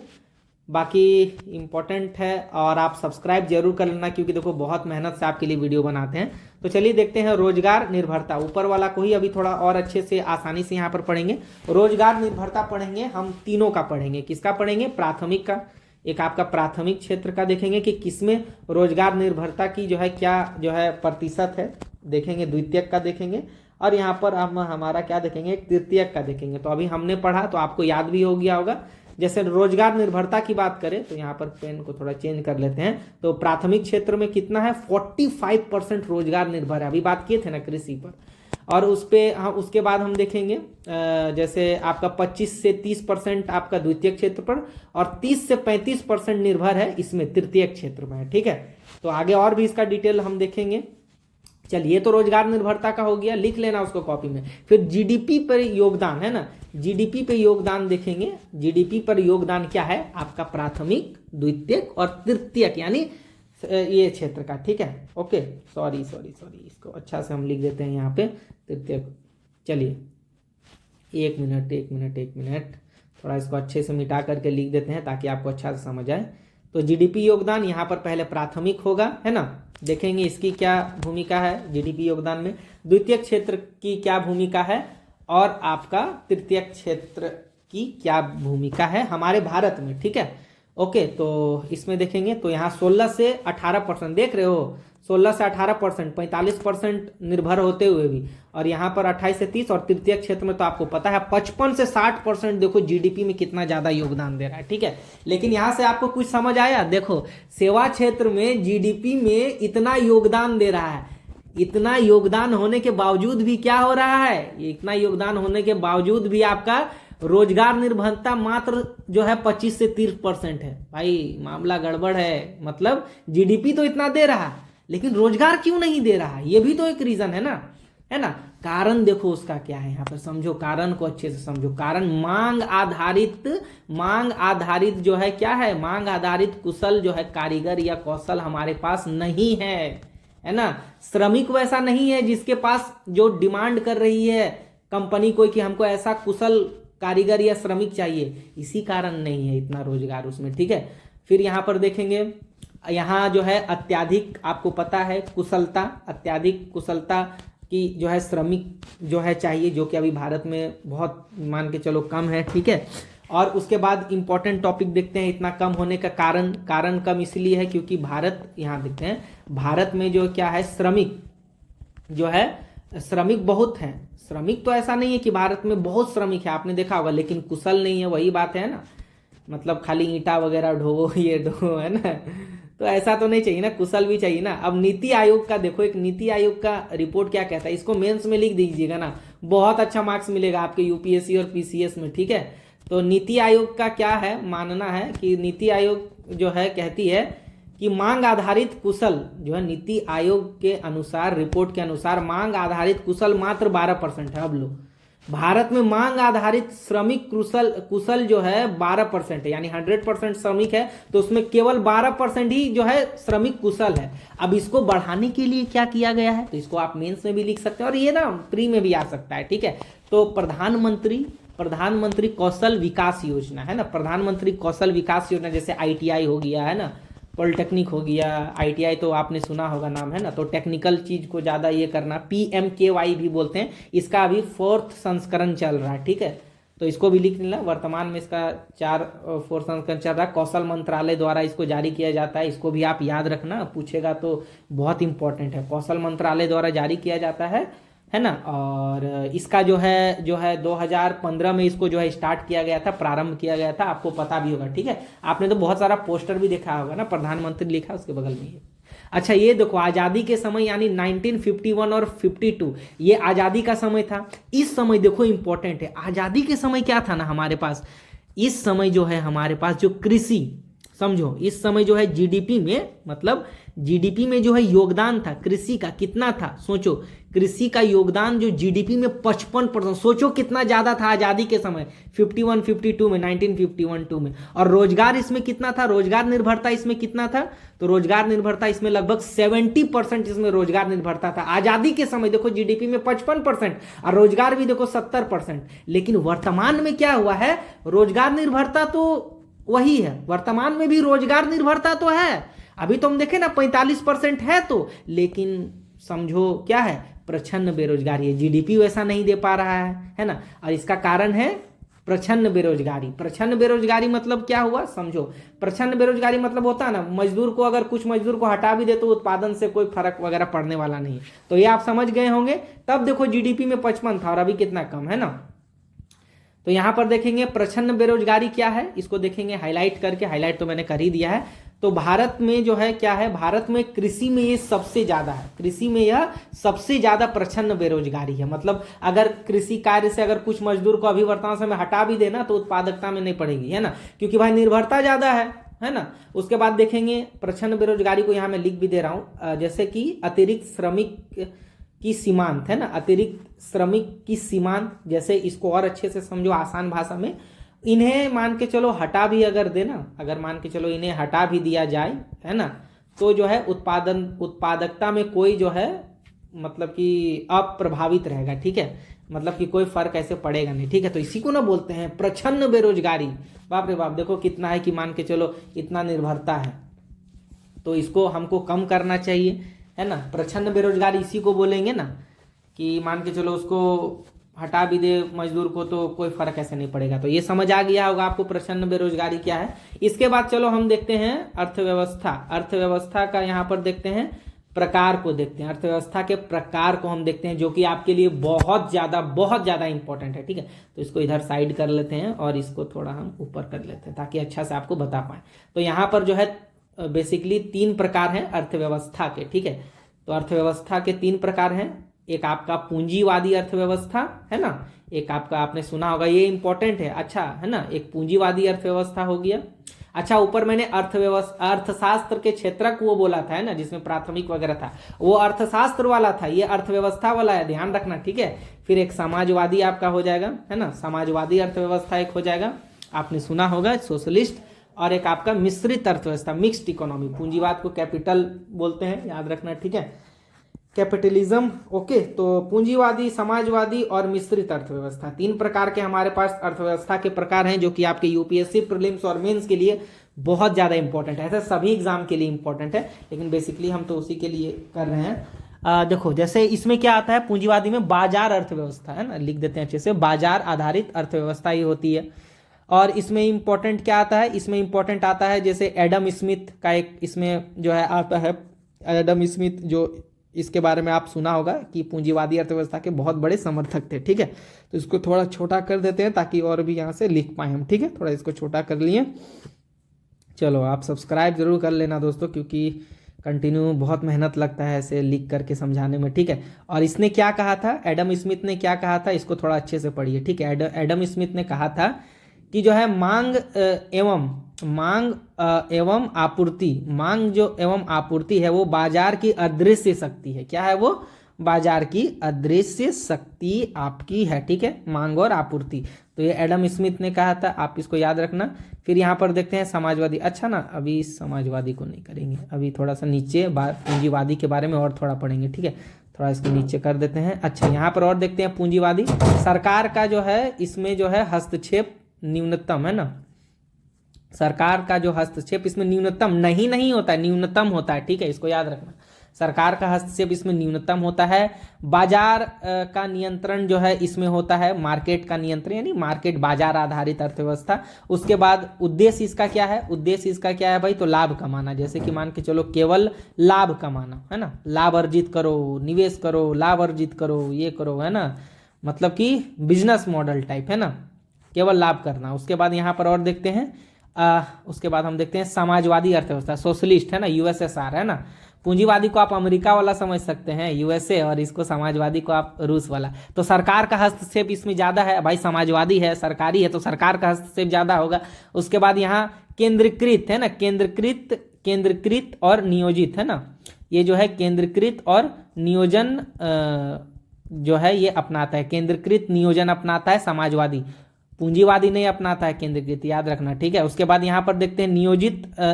[SPEAKER 1] बाकी इम्पोर्टेंट है और आप सब्सक्राइब जरूर कर लेना, क्योंकि देखो बहुत मेहनत से आपके लिए वीडियो बनाते हैं। तो चलिए देखते हैं रोजगार निर्भरता, ऊपर वाला को ही अभी थोड़ा और अच्छे से आसानी से यहाँ पर पढ़ेंगे। रोजगार निर्भरता पढ़ेंगे हम, तीनों का पढ़ेंगे। किसका पढ़ेंगे? प्राथमिक का, एक आपका प्राथमिक क्षेत्र का देखेंगे कि किसमें रोजगार निर्भरता की जो है क्या जो है प्रतिशत है, देखेंगे। द्वितीयक का देखेंगे और यहाँ पर हम हमारा क्या देखेंगे? एक तृतीयक का देखेंगे। तो अभी हमने पढ़ा तो आपको याद भी हो गया होगा। जैसे रोजगार निर्भरता की बात करें तो यहाँ पर पेन को थोड़ा चेंज कर लेते हैं। तो प्राथमिक क्षेत्र में कितना है? 45% रोजगार निर्भर है। अभी बात किए थे ना कृषि पर, और उस पे हम उसके बाद हम देखेंगे जैसे आपका 25 से 30% आपका द्वितीय क्षेत्र पर, और 30 से 35% निर्भर है इसमें तृतीय क्षेत्र में है। ठीक है, तो आगे और भी इसका डिटेल हम देखेंगे। चलिए तो रोजगार निर्भरता का हो गया, लिख लेना उसको कॉपी में। फिर जीडीपी पर योगदान है ना, जीडीपी पे योगदान देखेंगे। जीडीपी पर योगदान क्या है? आपका प्राथमिक, द्वितीयक और तृतीयक, यानी ये क्षेत्र का। ठीक है, ओके, सॉरी इसको अच्छा से हम लिख देते हैं यहाँ पे तृतीयक। चलिए एक मिनट थोड़ा इसको अच्छे से मिटा करके लिख देते हैं ताकि आपको अच्छा से समझ आए। तो जीडीपी योगदान यहाँ पर पहले प्राथमिक होगा, है ना, देखेंगे इसकी क्या भूमिका है जीडीपी योगदान में, द्वितीय क्षेत्र की क्या भूमिका है, और आपका तृतीय क्षेत्र की क्या भूमिका है हमारे भारत में। ठीक है, ओके, तो इसमें देखेंगे तो यहाँ 16 से 18%, देख रहे हो, 16 से 18%, 45% निर्भर होते हुए भी, और यहाँ पर 28 से 30, और तृतीय क्षेत्र में तो आपको पता है 55 से 60%। देखो जीडीपी में कितना ज्यादा योगदान दे रहा है। ठीक है, लेकिन यहाँ से आपको कुछ समझ आया? देखो सेवा क्षेत्र में जीडीपी में इतना योगदान दे रहा है, इतना योगदान होने के बावजूद भी क्या हो रहा है? इतना योगदान होने के बावजूद भी आपका रोजगार निर्भरता मात्र जो है 25 से 30% है। भाई मामला गड़बड़ है, मतलब जीडीपी तो इतना दे रहा है लेकिन रोजगार क्यों नहीं दे रहा है? ये भी तो एक रीजन है ना, है ना। कारण देखो उसका क्या है, यहाँ पर समझो, कारण को अच्छे से समझो। कारण मांग आधारित जो है क्या है? मांग आधारित कुशल जो है कारीगर या कौशल हमारे पास नहीं है ना। श्रमिक वैसा नहीं है जिसके पास जो डिमांड कर रही है कंपनी को कि हमको ऐसा कुशल कारीगर या श्रमिक चाहिए, इसी कारण नहीं है इतना रोजगार उसमें। ठीक है, फिर यहाँ पर देखेंगे, यहाँ जो है अत्याधिक, आपको पता है कुशलता, अत्याधिक कुशलता की जो है श्रमिक जो है चाहिए, जो कि अभी भारत में बहुत मान के चलो कम है। ठीक है, और उसके बाद इंपॉर्टेंट टॉपिक देखते हैं इतना कम होने का कारण कम इसलिए है क्योंकि भारत, यहाँ देखते हैं भारत में जो क्या है, श्रमिक जो है, श्रमिक बहुत हैं। श्रमिक तो ऐसा नहीं है कि भारत में बहुत श्रमिक है, आपने देखा होगा, लेकिन कुशल नहीं है, वही बात है ना। मतलब खाली ईंटा वगैरह ढो, ये ढो, है ना, तो ऐसा तो नहीं चाहिए ना, कुशल भी चाहिए ना। अब नीति आयोग का देखो, एक नीति आयोग का रिपोर्ट क्या कहता है, इसको मेंस में लिख दीजिएगा ना, बहुत अच्छा मार्क्स मिलेगा आपके यूपीएससी और पीसीएस में। ठीक है, तो नीति आयोग का क्या है मानना है कि नीति आयोग जो है कहती है कि मांग आधारित कुशल जो है, नीति आयोग के अनुसार, रिपोर्ट के अनुसार मांग आधारित कुशल मात्र 12% है। अब लो, भारत में मांग आधारित श्रमिक कुशल जो है 12% है, यानी 100% श्रमिक है तो उसमें केवल 12% ही जो है श्रमिक कुशल है। अब इसको बढ़ाने के लिए क्या किया गया है, तो इसको आप मेंस में भी लिख सकते हैं और ये ना प्री में भी आ सकता है। ठीक है, तो प्रधानमंत्री कौशल विकास योजना है ना, प्रधानमंत्री कौशल विकास योजना, जैसे आईटीआई हो गया है ना, पॉलिटेक्निक हो गया, आईटीआई तो आपने सुना होगा नाम, है ना। तो टेक्निकल चीज को ज़्यादा ये करना, पीएमकेवाई भी बोलते हैं, इसका अभी 4th संस्करण चल रहा है। ठीक है, तो इसको भी लिख लेना, वर्तमान में इसका 4th संस्करण चल रहा है, कौशल मंत्रालय द्वारा इसको जारी किया जाता है। इसको भी आप याद रखना, पूछेगा तो बहुत इंपॉर्टेंट है, कौशल मंत्रालय द्वारा जारी किया जाता है ना। और इसका जो है 2015 में इसको जो है स्टार्ट किया गया था, प्रारंभ किया गया था, आपको पता भी होगा। ठीक है, आपने तो बहुत सारा पोस्टर भी देखा होगा ना, प्रधानमंत्री लिखा उसके बगल में। अच्छा ये देखो, आज़ादी के समय यानी 1951 और 52, ये आज़ादी का समय था। इस समय देखो इंपॉर्टेंट है, आज़ादी के समय क्या था ना हमारे पास, इस समय जो है हमारे पास जो कृषि, समझो इस समय जो है जीडीपी में, मतलब जीडीपी में जो है योगदान था कृषि का, कितना था सोचो, कृषि का योगदान जो जीडीपी में 55%, सोचो कितना ज्यादा था आजादी के समय 51-52 में, 1951-2 में। और रोजगार इसमें कितना था, रोजगार निर्भरता इसमें कितना था, तो रोजगार निर्भरता इसमें लगभग 70% इसमें रोजगार निर्भरता था आजादी के समय। देखो जीडीपी में 55% और रोजगार भी देखो 70%। लेकिन वर्तमान में क्या हुआ है, रोजगार निर्भरता तो वही है, वर्तमान में भी रोजगार निर्भरता तो है, अभी तो हम देखें ना 45% है तो, लेकिन समझो क्या है, प्रच्छन्न बेरोजगारी है, जीडीपी वैसा नहीं दे पा रहा है ना। और इसका कारण है प्रच्छन्न बेरोजगारी। प्रच्छन्न बेरोजगारी मतलब क्या हुआ, समझो प्रच्छन्न बेरोजगारी मतलब होता है ना, मजदूर को अगर कुछ मजदूर को हटा भी दे तो उत्पादन से कोई फर्क वगैरह पड़ने वाला नहीं है। तो ये आप समझ गए होंगे। तब देखो जीडीपी में 55 था और अभी कितना कम है ना। तो यहां पर देखेंगे प्रच्छन्न बेरोजगारी क्या है, इसको देखेंगे हाईलाइट करके, हाईलाइट तो मैंने कर ही दिया है। तो भारत में जो है क्या है, भारत में कृषि में ये सबसे ज्यादा है, कृषि में यह सबसे ज्यादा प्रच्छन्न बेरोजगारी है। मतलब अगर कृषि कार्य से अगर कुछ मजदूर को अभी वर्तमान समय हटा भी देना तो उत्पादकता में नहीं पड़ेगी, है ना, क्योंकि भाई निर्भरता ज्यादा है ना। उसके बाद देखेंगे प्रच्छन्न बेरोजगारी को यहाँ मैं लिख भी दे रहा हूं, जैसे कि अतिरिक्त श्रमिक की सीमांत है ना, अतिरिक्त श्रमिक की सीमांत, जैसे इसको और अच्छे से समझो आसान भाषा में, इन्हें मान के चलो हटा भी अगर देना, अगर मान के चलो इन्हें हटा भी दिया जाए, है ना, तो जो है उत्पादकता में कोई जो है मतलब कि अप्रभावित रहेगा, ठीक है, मतलब कि कोई फर्क ऐसे पड़ेगा नहीं, ठीक है। तो इसी को ना बोलते हैं प्रच्छन्न बेरोजगारी। बाप रे बाप, देखो कितना है कि मान के चलो इतना निर्भरता है, तो इसको हमको कम करना चाहिए, है ना। प्रच्छन्न बेरोजगारी इसी को बोलेंगे ना, कि मान के चलो उसको हटा भी दे मजदूर को तो कोई फर्क ऐसे नहीं पड़ेगा। तो ये समझ आ गया होगा आपको प्रच्छन्न बेरोजगारी क्या है। इसके बाद चलो हम देखते हैं अर्थव्यवस्था। अर्थव्यवस्था का यहाँ पर देखते हैं प्रकार को, देखते हैं अर्थव्यवस्था के प्रकार को हम देखते हैं, जो कि आपके लिए बहुत ज्यादा इंपॉर्टेंट है, ठीक है। तो इसको इधर साइड कर लेते हैं और इसको थोड़ा हम ऊपर कर लेते हैं ताकि अच्छा से आपको बता पाए। तो यहाँ पर जो है बेसिकली 3 प्रकार हैं अर्थव्यवस्था के, ठीक है। तो अर्थव्यवस्था के 3 प्रकार हैं, एक आपका पूंजीवादी अर्थव्यवस्था है ना, एक आपका आपने सुना होगा, ये इंपॉर्टेंट है, अच्छा है ना, एक पूंजीवादी अर्थव्यवस्था हो गया। अच्छा, ऊपर मैंने अर्थशास्त्र के क्षेत्रक वो बोला था, है ना, जिसमें प्राथमिक वगैरह था, वो अर्थशास्त्र वाला था, ये अर्थव्यवस्था वाला है, ध्यान रखना, ठीक है। फिर एक समाजवादी आपका हो जाएगा, है ना, समाजवादी अर्थव्यवस्था एक हो जाएगा, आपने सुना होगा सोशलिस्ट। और एक आपका मिश्रित अर्थव्यवस्था, मिक्स्ड इकोनॉमी। पूंजीवाद को कैपिटल बोलते हैं, याद रखना, ठीक है, कैपिटलिज्म, ओके। तो पूंजीवादी, समाजवादी और मिश्रित अर्थव्यवस्था, 3 प्रकार के हमारे पास अर्थव्यवस्था के प्रकार हैं, जो कि आपके यूपीएससी प्रीलिम्स और मेंस के लिए बहुत ज्यादा इंपॉर्टेंट है। ऐसे सभी एग्जाम के लिए इंपॉर्टेंट है, लेकिन बेसिकली हम तो उसी के लिए कर रहे हैं। देखो जैसे इसमें क्या आता है, पूंजीवादी में बाजार अर्थव्यवस्था, है ना, लिख देते हैं अच्छे से, बाजार आधारित अर्थव्यवस्था ही होती है। और इसमें इंपॉर्टेंट क्या आता है, इसमें इंपॉर्टेंट आता है जैसे एडम स्मिथ का एक इसमें जो है आता है, एडम स्मिथ, जो इसके बारे में आप सुना होगा कि पूंजीवादी अर्थव्यवस्था के बहुत बड़े समर्थक थे, ठीक है। तो इसको थोड़ा छोटा कर देते हैं ताकि और भी यहाँ से लिख पाए हम, ठीक है। थोड़ा इसको छोटा कर लिए। चलो आप सब्सक्राइब जरूर कर लेना दोस्तों, क्योंकि कंटिन्यू बहुत मेहनत लगता है ऐसे लिख करके समझाने में, ठीक है। और इसने क्या कहा था, एडम स्मिथ ने क्या कहा था, इसको थोड़ा अच्छे से पढ़िए, ठीक है। एडम स्मिथ ने कहा था कि जो है मांग एवं आपूर्ति, मांग जो एवं आपूर्ति है वो बाजार की अदृश्य शक्ति है। क्या है वो, बाजार की अदृश्य शक्ति आपकी है, ठीक है, मांग और आपूर्ति। तो ये एडम स्मिथ ने कहा था, आप इसको याद रखना। फिर यहाँ पर देखते हैं समाजवादी। अच्छा ना, अभी समाजवादी को नहीं करेंगे, अभी थोड़ा सा नीचे पूंजीवादी के बारे में और थोड़ा पढ़ेंगे, ठीक है। थोड़ा इसको नीचे कर देते हैं। अच्छा, यहाँ पर और देखते हैं पूंजीवादी, सरकार का जो है इसमें जो है हस्तक्षेप न्यूनतम, है ना, सरकार का जो हस्तक्षेप इसमें न्यूनतम नहीं होता है, न्यूनतम होता है, ठीक है, इसको याद रखना। सरकार का हस्तक्षेप इसमें न्यूनतम होता है। बाजार का नियंत्रण जो है इसमें होता है, मार्केट का नियंत्रण, यानी मार्केट, बाजार आधारित अर्थव्यवस्था। उसके बाद उद्देश्य इसका क्या है, उद्देश्य इसका क्या है भाई, तो लाभ कमाना। जैसे कि मान के चलो केवल लाभ कमाना, है ना, लाभ अर्जित करो, निवेश करो, लाभ अर्जित करो, ये करो, है ना, मतलब कि बिजनेस मॉडल टाइप, है ना, केवल लाभ करना। उसके बाद यहाँ पर और देखते हैं, उसके बाद हम देखते हैं समाजवादी अर्थव्यवस्था, सोशलिस्ट, है ना, यूएसएसआर, है ना। पूंजीवादी को आप अमेरिका वाला समझ सकते हैं, यूएसए, और इसको समाजवादी को आप रूस वाला। तो सरकार का हस्तक्षेप इसमें ज्यादा है भाई, समाजवादी है, सरकारी है, तो सरकार का हस्तक्षेप ज्यादा होगा। उसके बाद यहाँ केंद्रीकृत, है ना, केंद्रीकृत और नियोजित, है ना, ये जो है केंद्रीकृत और नियोजन जो है ये अपनाता है, केंद्रीकृत नियोजन अपनाता है समाजवादी, पूंजीवादी नहीं अपनाता है केंद्रीकृत, याद रखना, ठीक है। उसके बाद यहाँ पर देखते हैं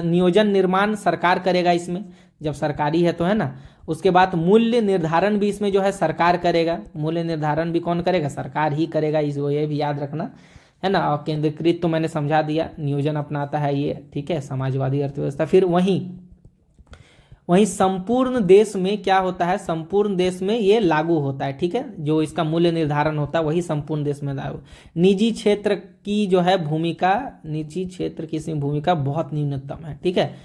[SPEAKER 1] नियोजन निर्माण सरकार करेगा इसमें, जब सरकारी है तो, है ना। उसके बाद मूल्य निर्धारण भी इसमें जो है सरकार करेगा, मूल्य निर्धारण भी कौन करेगा, सरकार ही करेगा, इसको ये भी याद रखना, है ना। और केंद्रीकृत तो मैंने समझा दिया, नियोजन अपनाता है ये, ठीक है, समाजवादी अर्थव्यवस्था। फिर वहीं संपूर्ण देश में क्या होता है, संपूर्ण देश में ये लागू होता है, ठीक है, जो इसका मूल्य निर्धारण होता है वही संपूर्ण देश में लागू। निजी क्षेत्र की जो है भूमिका, निजी क्षेत्र की इसमें भूमिका बहुत न्यूनतम है, ठीक है,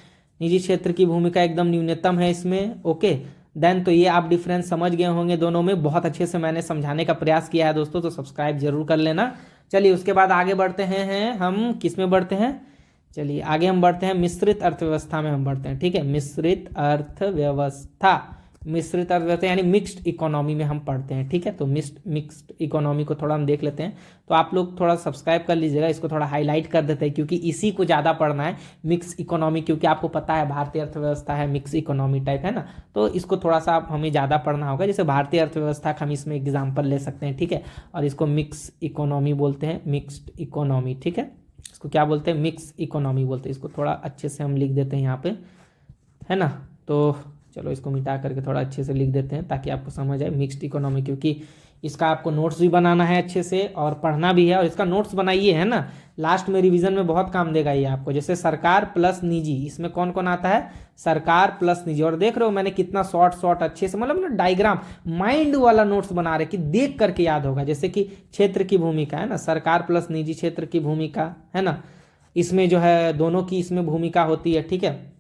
[SPEAKER 1] निजी क्षेत्र की भूमिका एकदम न्यूनतम है इसमें, ओके। देन तो ये आप डिफरेंस समझ गए होंगे दोनों में, बहुत अच्छे से मैंने समझाने का प्रयास किया है दोस्तों, तो सब्सक्राइब जरूर कर लेना। चलिए उसके बाद आगे बढ़ते हैं, हम किस में बढ़ते हैं, चलिए आगे हम बढ़ते हैं मिश्रित अर्थव्यवस्था में हम बढ़ते हैं, ठीक है, मिश्रित अर्थव्यवस्था, मिश्रित अर्थव्यवस्था यानी मिक्स्ड इकोनॉमी में हम पढ़ते हैं, ठीक है। तो मिक्स्ड इकोनॉमी को थोड़ा हम देख लेते हैं, तो आप लोग थोड़ा सब्सक्राइब कर लीजिएगा, इसको थोड़ा हाईलाइट कर देते हैं क्योंकि इसी को ज़्यादा पढ़ना है, मिक्स इकोनॉमी, क्योंकि आपको पता है भारतीय अर्थव्यवस्था है मिक्स इकोनॉमी टाइप, है ना, तो इसको थोड़ा सा हमें ज़्यादा पढ़ना होगा। जैसे भारतीय अर्थव्यवस्था का हम इसमें एग्जाम्पल ले सकते हैं, ठीक है, और इसको मिक्स इकोनॉमी बोलते हैं, मिक्स्ड इकोनॉमी, ठीक है, इसको क्या बोलते हैं, मिक्स इकोनॉमी बोलते हैं। इसको थोड़ा अच्छे से हम लिख देते हैं यहाँ पे, है ना, तो चलो इसको मिटा करके थोड़ा अच्छे से लिख देते हैं ताकि आपको समझ आए मिक्स्ड इकोनॉमी, क्योंकि इसका आपको नोट्स भी बनाना है अच्छे से और पढ़ना भी है, और इसका नोट्स बनाइए, है ना, लास्ट में रिवीजन में बहुत काम देगा ये आपको। जैसे सरकार प्लस निजी, इसमें कौन कौन आता है, सरकार प्लस निजी, और देख रहे हो मैंने कितना शॉर्ट अच्छे से, मतलब ना डायग्राम माइंड वाला नोट्स बना रहे कि देख करके याद होगा। जैसे कि क्षेत्र की भूमिका, है ना, सरकार प्लस निजी क्षेत्र की भूमिका, है ना, इसमें जो है दोनों की इसमें भूमिका होती है, ठीक है।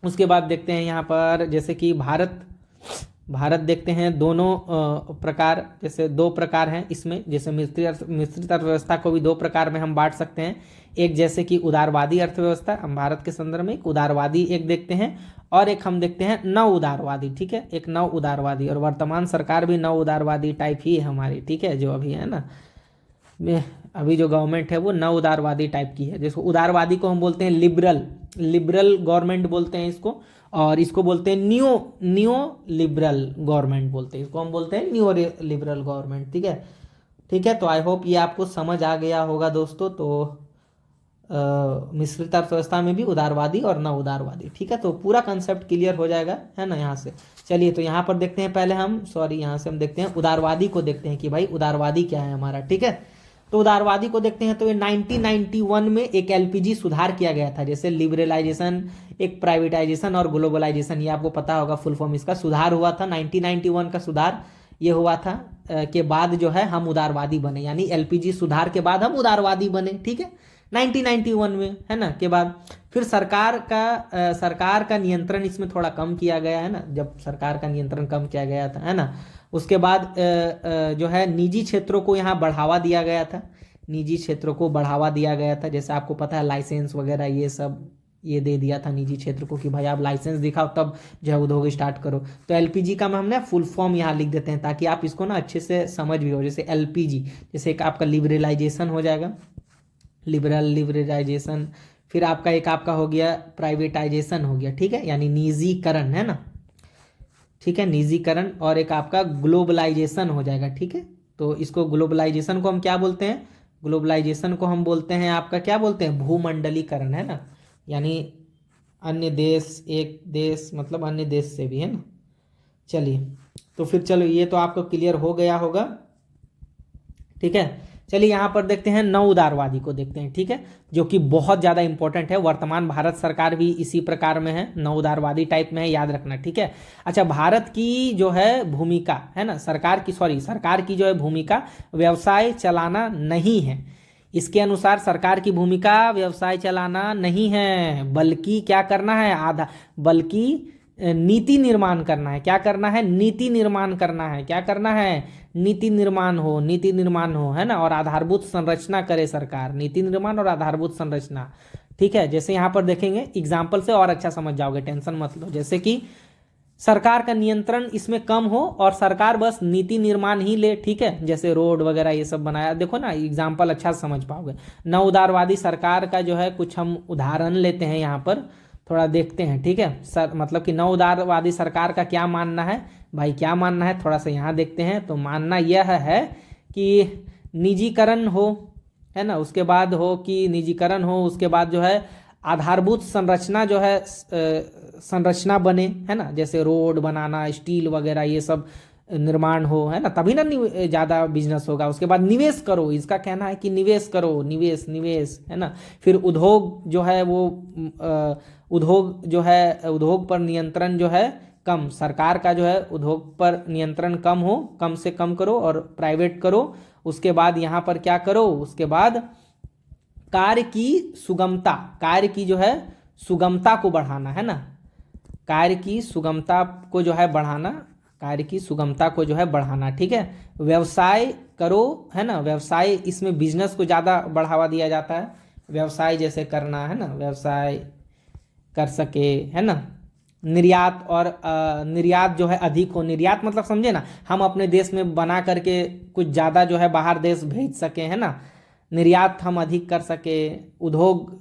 [SPEAKER 1] उसके बाद देखते हैं यहाँ पर जैसे कि भारत देखते हैं दोनों प्रकार, जैसे दो प्रकार हैं इसमें, जैसे मिश्रित अर्थव्यवस्था को भी दो प्रकार में हम बांट सकते हैं। एक जैसे कि उदारवादी अर्थव्यवस्था, हम भारत के संदर्भ में एक उदारवादी एक देखते हैं, और एक हम देखते हैं नव उदारवादी, ठीक है, एक नव उदारवादी, और वर्तमान सरकार भी नव उदारवादी टाइप ही है हमारी, ठीक है, जो अभी है ना, अभी जो गवर्नमेंट है वो नव उदारवादी टाइप की है। जिसको उदारवादी को हम बोलते हैं लिबरल गवर्नमेंट बोलते हैं इसको, और इसको बोलते हैं न्यू लिबरल गवर्नमेंट बोलते हैं, इसको हम बोलते हैं न्यू लिबरल गवर्नमेंट, ठीक है, ठीक है। तो आई होप ये आपको समझ आ गया होगा दोस्तों। तो मिश्रित अर्थव्यवस्था में भी उदारवादी और न उदारवादी, ठीक है, तो पूरा कंसेप्ट क्लियर हो जाएगा, है ना, यहाँ से। चलिए तो यहाँ पर देखते हैं पहले यहाँ से हम देखते हैं उदारवादी को, देखते हैं कि भाई उदारवादी क्या है हमारा, ठीक है। तो उदारवादी को देखते हैं, तो ये 1991 में एक एलपीजी सुधार किया गया था, जैसे लिबरलाइजेशन, एक प्राइवेटाइजेशन और ग्लोबलाइजेशन, ये आपको पता होगा फुल फॉर्म, इसका सुधार हुआ था 1991 का सुधार ये हुआ था, के बाद जो है हम उदारवादी बने, यानी एलपीजी सुधार के बाद हम उदारवादी बने, ठीक है, 1991 में, है ना। के बाद फिर सरकार का नियंत्रण इसमें थोड़ा कम किया गया, है ना, जब सरकार का नियंत्रण कम किया गया था, है ना। उसके बाद जो है निजी क्षेत्रों को यहाँ बढ़ावा दिया गया था, निजी क्षेत्रों को बढ़ावा दिया गया था, जैसे आपको पता है लाइसेंस वगैरह ये सब ये दे दिया था निजी क्षेत्र को कि भाई आप लाइसेंस दिखाओ तब जो है उद्योग स्टार्ट करो। तो एलपीजी का हमने फुल फॉर्म यहाँ लिख देते हैं ताकि आप इसको ना अच्छे से समझ भी हो। जैसे एलपीजी, जैसे एक आपका लिबरलाइजेशन हो जाएगा, लिबरलाइजेशन, फिर आपका हो गया प्राइवेटाइजेशन हो गया, ठीक है, यानी निजीकरण, है ना, ठीक है, निजीकरण, और एक आपका ग्लोबलाइजेशन हो जाएगा, ठीक है। तो इसको ग्लोबलाइजेशन को हम क्या बोलते हैं, ग्लोबलाइजेशन को हम बोलते हैं आपका क्या बोलते हैं, भूमंडलीकरण, है ना, यानी अन्य देश, एक देश मतलब अन्य देश से भी, है ना। चलिए तो फिर चलो ये तो आपको क्लियर हो गया होगा, ठीक है। चलिए यहाँ पर देखते हैं नव उदारवादी को देखते हैं, ठीक है, जो कि बहुत ज़्यादा इंपॉर्टेंट है। वर्तमान भारत सरकार भी इसी प्रकार में है, नव उदारवादी टाइप में है, याद रखना, ठीक है। अच्छा, भारत की जो है भूमिका है ना, सरकार की जो है भूमिका व्यवसाय चलाना नहीं है। इसके अनुसार सरकार की भूमिका व्यवसाय चलाना नहीं है, बल्कि क्या करना है, बल्कि नीति निर्माण करना है। क्या करना है, नीति निर्माण करना है। क्या करना है, नीति निर्माण हो, है ना, और आधारभूत संरचना करे सरकार, नीति निर्माण और आधारभूत संरचना, ठीक है। जैसे यहाँ पर देखेंगे एग्जाम्पल से और अच्छा समझ जाओगे, टेंशन मत लो। जैसे कि सरकार का नियंत्रण इसमें कम हो और सरकार बस नीति निर्माण ही ले, ठीक है, जैसे रोड वगैरह ये सब बनाया, देखो ना एग्जाम्पल अच्छा समझ पाओगे। नव उदारवादी सरकार का जो है कुछ हम उदाहरण लेते हैं यहाँ पर, थोड़ा देखते हैं, ठीक है सर, मतलब कि नव उदारवादी सरकार का क्या मानना है भाई, क्या मानना है थोड़ा सा यहाँ देखते हैं। तो मानना यह है कि निजीकरण हो, है ना, उसके बाद हो कि निजीकरण हो, उसके बाद जो है आधारभूत संरचना जो है संरचना बने, है ना, जैसे रोड बनाना, स्टील वगैरह ये सब निर्माण हो, है ना, तभी ना ज़्यादा बिजनेस होगा। उसके बाद निवेश करो, इसका कहना है कि निवेश करो, निवेश निवेश, है ना। फिर उद्योग जो है वो उद्योग जो है, उद्योग पर नियंत्रण जो है कम, सरकार का जो है उद्योग पर नियंत्रण कम हो, कम से कम करो और प्राइवेट करो। उसके बाद यहाँ पर क्या करो, उसके बाद कार्य की सुगमता, कार्य की जो है सुगमता को बढ़ाना, है ना, कार्य की सुगमता को जो है बढ़ाना, कार्य की सुगमता को जो है बढ़ाना, ठीक है। व्यवसाय करो, है ना, व्यवसाय, इसमें बिजनेस को ज़्यादा बढ़ावा दिया जाता है, व्यवसाय जैसे करना, है ना, व्यवसाय कर सके, है ना। निर्यात और निर्यात जो है अधिक हो, निर्यात मतलब समझे ना, हम अपने देश में बना करके कुछ ज़्यादा जो है बाहर देश भेज सके, है ना, निर्यात हम अधिक कर सके। उद्योग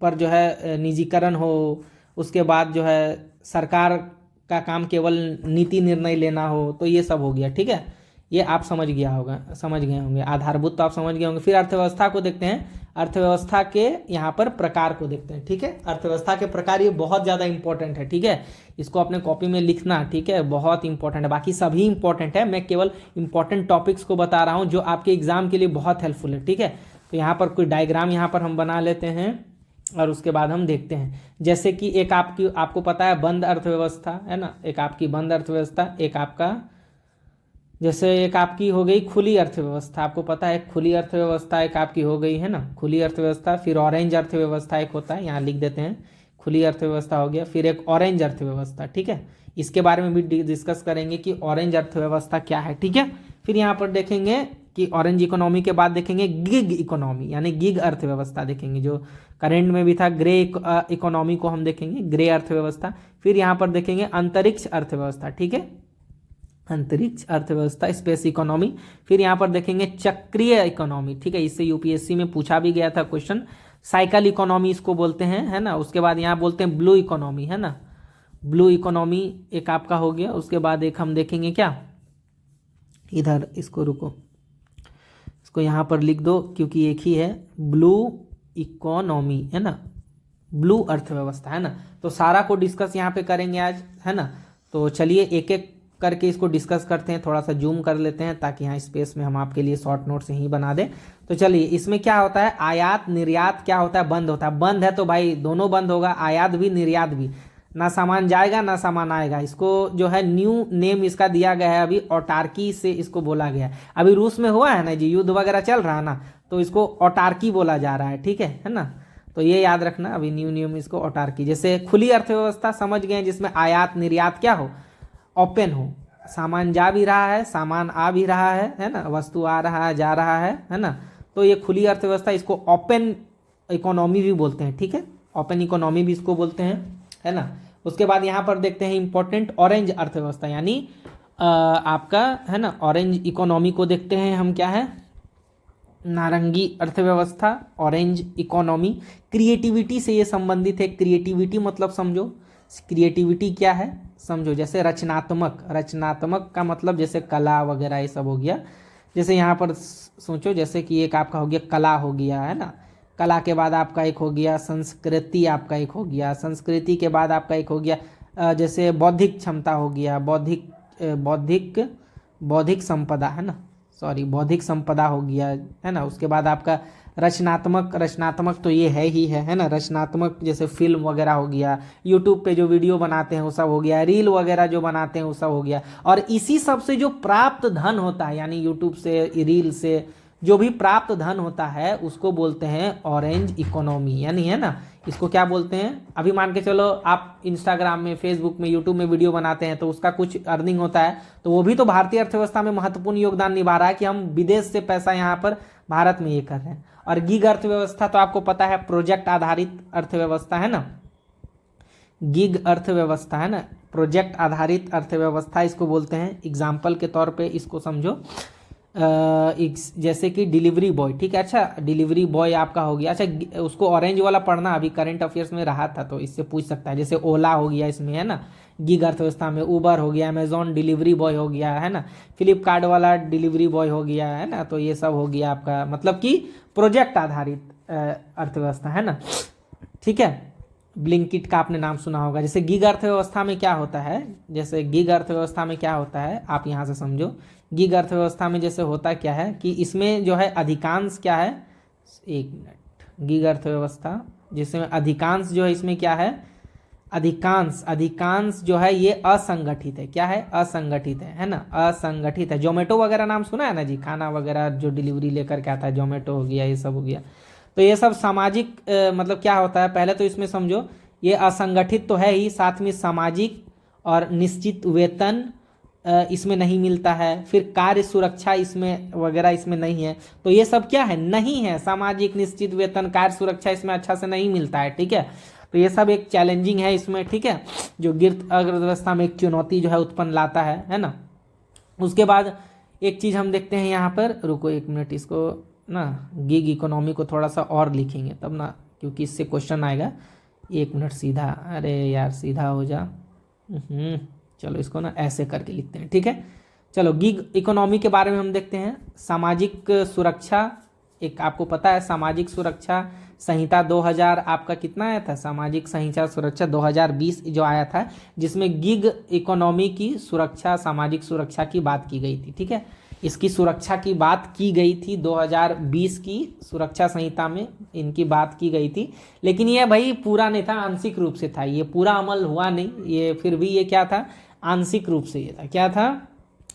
[SPEAKER 1] पर जो है निजीकरण हो। उसके बाद जो है सरकार का काम केवल नीति निर्णय लेना हो, तो ये सब हो गया, ठीक है। ये आप समझ गए होंगे, आधारभूत तो आप समझ गए होंगे। फिर अर्थव्यवस्था को देखते हैं, अर्थव्यवस्था के यहाँ पर प्रकार को देखते हैं, ठीक है। अर्थव्यवस्था के प्रकार ये बहुत ज़्यादा इंपॉर्टेंट है, ठीक है, इसको अपने कॉपी में लिखना, ठीक है, बहुत इंपॉर्टेंट है। बाकी सभी इंपॉर्टेंट है, मैं केवल इंपॉर्टेंट टॉपिक्स को बता रहा हूँ जो आपके एग्जाम के लिए बहुत हेल्पफुल है, ठीक है। तो यहाँ पर कोई डायग्राम यहाँ पर हम बना लेते हैं और उसके बाद हम देखते हैं। जैसे कि एक आपको पता है बंद अर्थव्यवस्था, है ना, एक आपकी बंद अर्थव्यवस्था, एक आपका जैसे एक आपकी हो गई खुली अर्थव्यवस्था, आपको पता है खुली अर्थव्यवस्था एक आपकी हो गई, है ना, खुली अर्थव्यवस्था। फिर ऑरेंज अर्थव्यवस्था एक होता है, यहाँ लिख देते हैं, खुली अर्थव्यवस्था हो गया। फिर एक ऑरेंज अर्थव्यवस्था, ठीक है, इसके बारे में भी डिस्कस करेंगे कि ऑरेंज अर्थव्यवस्था क्या है, ठीक है। फिर यहाँ पर देखेंगे कि ऑरेंज इकोनॉमी के बाद देखेंगे गिग इकोनॉमी, यानी गिग अर्थव्यवस्था देखेंगे, जो करेंट में भी था ग्रे इकोनॉमी को हम देखेंगे, ग्रे अर्थव्यवस्था। फिर यहाँ पर देखेंगे अंतरिक्ष अर्थव्यवस्था, ठीक है, अंतरिक्ष अर्थव्यवस्था, स्पेस इकोनॉमी। फिर यहाँ पर देखेंगे चक्रीय इकोनॉमी, ठीक है, इससे यूपीएससी में पूछा भी गया था क्वेश्चन, साइकिल इकोनॉमी इसको बोलते हैं, है ना। उसके बाद यहाँ बोलते हैं ब्लू इकोनॉमी, है ना, ब्लू इकोनॉमी एक आपका हो गया। उसके बाद एक हम देखेंगे क्या, इधर इसको रुको, इसको यहाँ पर लिख दो क्योंकि एक ही है, ब्लू इकोनॉमी, है ना, ब्लू अर्थव्यवस्था, है ना। तो सारा को डिस्कस यहाँ पे करेंगे आज, है ना। तो चलिए एक एक करके इसको डिस्कस करते हैं, थोड़ा सा जूम कर लेते हैं ताकि यहाँ स्पेस में हम आपके लिए शॉर्ट नोट्स यहीं बना दें। तो चलिए इसमें क्या होता है, आयात निर्यात क्या होता है, बंद होता है, बंद है तो भाई दोनों बंद होगा, आयात भी निर्यात भी, ना सामान जाएगा ना सामान आएगा। इसको जो है न्यू नेम इसका दिया गया है, अभी ऑटार्की से इसको बोला गया है। अभी रूस में हुआ है ना जी, युद्ध वगैरह चल रहा है ना, तो इसको ऑटार्की बोला जा रहा है, ठीक है ना। तो ये याद रखना, अभी न्यू नियम इसको ऑटार्की। जैसे खुली अर्थव्यवस्था समझ गए, जिसमें आयात निर्यात क्या हो, ओपन हो, सामान जा भी रहा है सामान आ भी रहा है ना, वस्तु आ रहा है जा रहा है ना। तो ये खुली अर्थव्यवस्था, इसको ओपन इकोनॉमी भी बोलते हैं, ठीक है, ओपन इकोनॉमी भी इसको बोलते हैं, है ना। उसके बाद यहाँ पर देखते हैं इंपॉर्टेंट ऑरेंज अर्थव्यवस्था, यानी आपका, है ना, ऑरेंज इकोनॉमी को देखते हैं हम, क्या है, नारंगी अर्थव्यवस्था, ऑरेंज इकोनॉमी। क्रिएटिविटी से ये संबंधित है, क्रिएटिविटी मतलब समझो, क्रिएटिविटी क्या है समझो, जैसे रचनात्मक, रचनात्मक का मतलब जैसे कला वगैरह ये सब हो गया। जैसे यहाँ पर सोचो, जैसे कि एक आपका हो गया कला हो गया, है ना, कला के बाद आपका एक हो गया संस्कृति, आपका एक हो गया संस्कृति के बाद आपका एक हो गया जैसे बौद्धिक क्षमता हो गया, बौद्धिक संपदा, है ना, सॉरी बौद्धिक संपदा हो गया, है ना। उसके बाद आपका रचनात्मक, रचनात्मक तो ये है ही है ना, रचनात्मक जैसे फिल्म वगैरह हो गया, यूट्यूब पे जो वीडियो बनाते हैं वो सब हो गया, रील वगैरह जो बनाते हैं वो सब हो गया। और इसी सब से जो प्राप्त धन होता है, यानी यूट्यूब से, रील से जो भी प्राप्त धन होता है उसको बोलते हैं ऑरेंज इकोनॉमी, यानी, है ना, इसको क्या बोलते हैं। अभी मान के चलो आप इंस्टाग्राम में, फेसबुक में, यूट्यूब में वीडियो बनाते हैं तो उसका कुछ अर्निंग होता है, तो वो भी तो भारतीय अर्थव्यवस्था में महत्वपूर्ण योगदान निभा रहा है कि हम विदेश से पैसा यहाँ पर भारत में ये कर रहे हैं। और गिग अर्थव्यवस्था तो आपको पता है प्रोजेक्ट आधारित अर्थव्यवस्था, है ना, गिग अर्थव्यवस्था, है ना, प्रोजेक्ट आधारित अर्थव्यवस्था इसको बोलते हैं। एग्जाम्पल के तौर पे इसको समझो, जैसे कि डिलीवरी बॉय, ठीक है। अच्छा, डिलीवरी बॉय आपका हो गया। अच्छा, उसको ऑरेंज वाला पढ़ना अभी करंट अफेयर्स में रहा था तो इससे पूछ सकता है। जैसे ओला हो गया इसमें, है ना, गिग अर्थव्यवस्था में। उबर हो गया, अमेजॉन डिलीवरी बॉय हो गया, है ना, फ्लिपकार्ट वाला डिलीवरी बॉय हो गया, है ना। तो ये सब हो गया आपका, मतलब कि प्रोजेक्ट आधारित अर्थव्यवस्था, है ना, ठीक है। ब्लिंकिट का आपने नाम सुना होगा। जैसे गिग अर्थव्यवस्था में क्या होता है, जैसे गिग अर्थव्यवस्था में क्या होता है आप यहाँ से समझो। गिग अर्थव्यवस्था में जैसे होता क्या है कि इसमें जो है अधिकांश क्या है, एक मिनट, गिग अर्थव्यवस्था जिसमें अधिकांश जो है इसमें क्या है, अधिकांश जो है ये असंगठित है। क्या है, असंगठित है ना, असंगठित है। जोमेटो वगैरह नाम सुना है ना जी, खाना वगैरह जो डिलीवरी लेकर के आता है, जोमेटो हो गया, ये सब हो गया। तो ये सब सामाजिक मतलब क्या होता है, पहले तो इसमें समझो ये असंगठित तो है ही, साथ में सामाजिक और निश्चित वेतन इसमें नहीं मिलता है। फिर कार्य सुरक्षा इसमें वगैरह इसमें नहीं है। तो ये सब क्या है, नहीं है। सामाजिक, निश्चित वेतन, कार्य सुरक्षा इसमें अच्छा से नहीं मिलता है, ठीक है। तो ये सब एक चैलेंजिंग है इसमें, ठीक है, जो गिग अर्थव्यवस्था में एक चुनौती जो है उत्पन्न लाता है ना। उसके बाद एक चीज़ हम देखते हैं यहाँ पर, रुको एक मिनट, इसको ना गिग इकोनॉमी को थोड़ा सा और लिखेंगे तब ना, क्योंकि इससे क्वेश्चन आएगा। एक मिनट, सीधा, अरे यार सीधा हो जा। चलो इसको ना ऐसे करके लिखते हैं, ठीक है। चलो गिग इकोनॉमी के बारे में हम देखते हैं। सामाजिक सुरक्षा, एक आपको पता है सामाजिक सुरक्षा संहिता 2000 आपका कितना आया था, सामाजिक संहिता सुरक्षा 2020 जो आया था, जिसमें गिग इकोनॉमी की सुरक्षा, सामाजिक सुरक्षा की बात की गई थी, ठीक है। इसकी सुरक्षा की बात की गई थी 2020 की सुरक्षा संहिता में इनकी बात की गई थी। लेकिन ये भाई पूरा नहीं था, आंशिक रूप से था, ये पूरा अमल हुआ नहीं। ये फिर भी ये क्या था, आंशिक रूप से ये था, क्या था,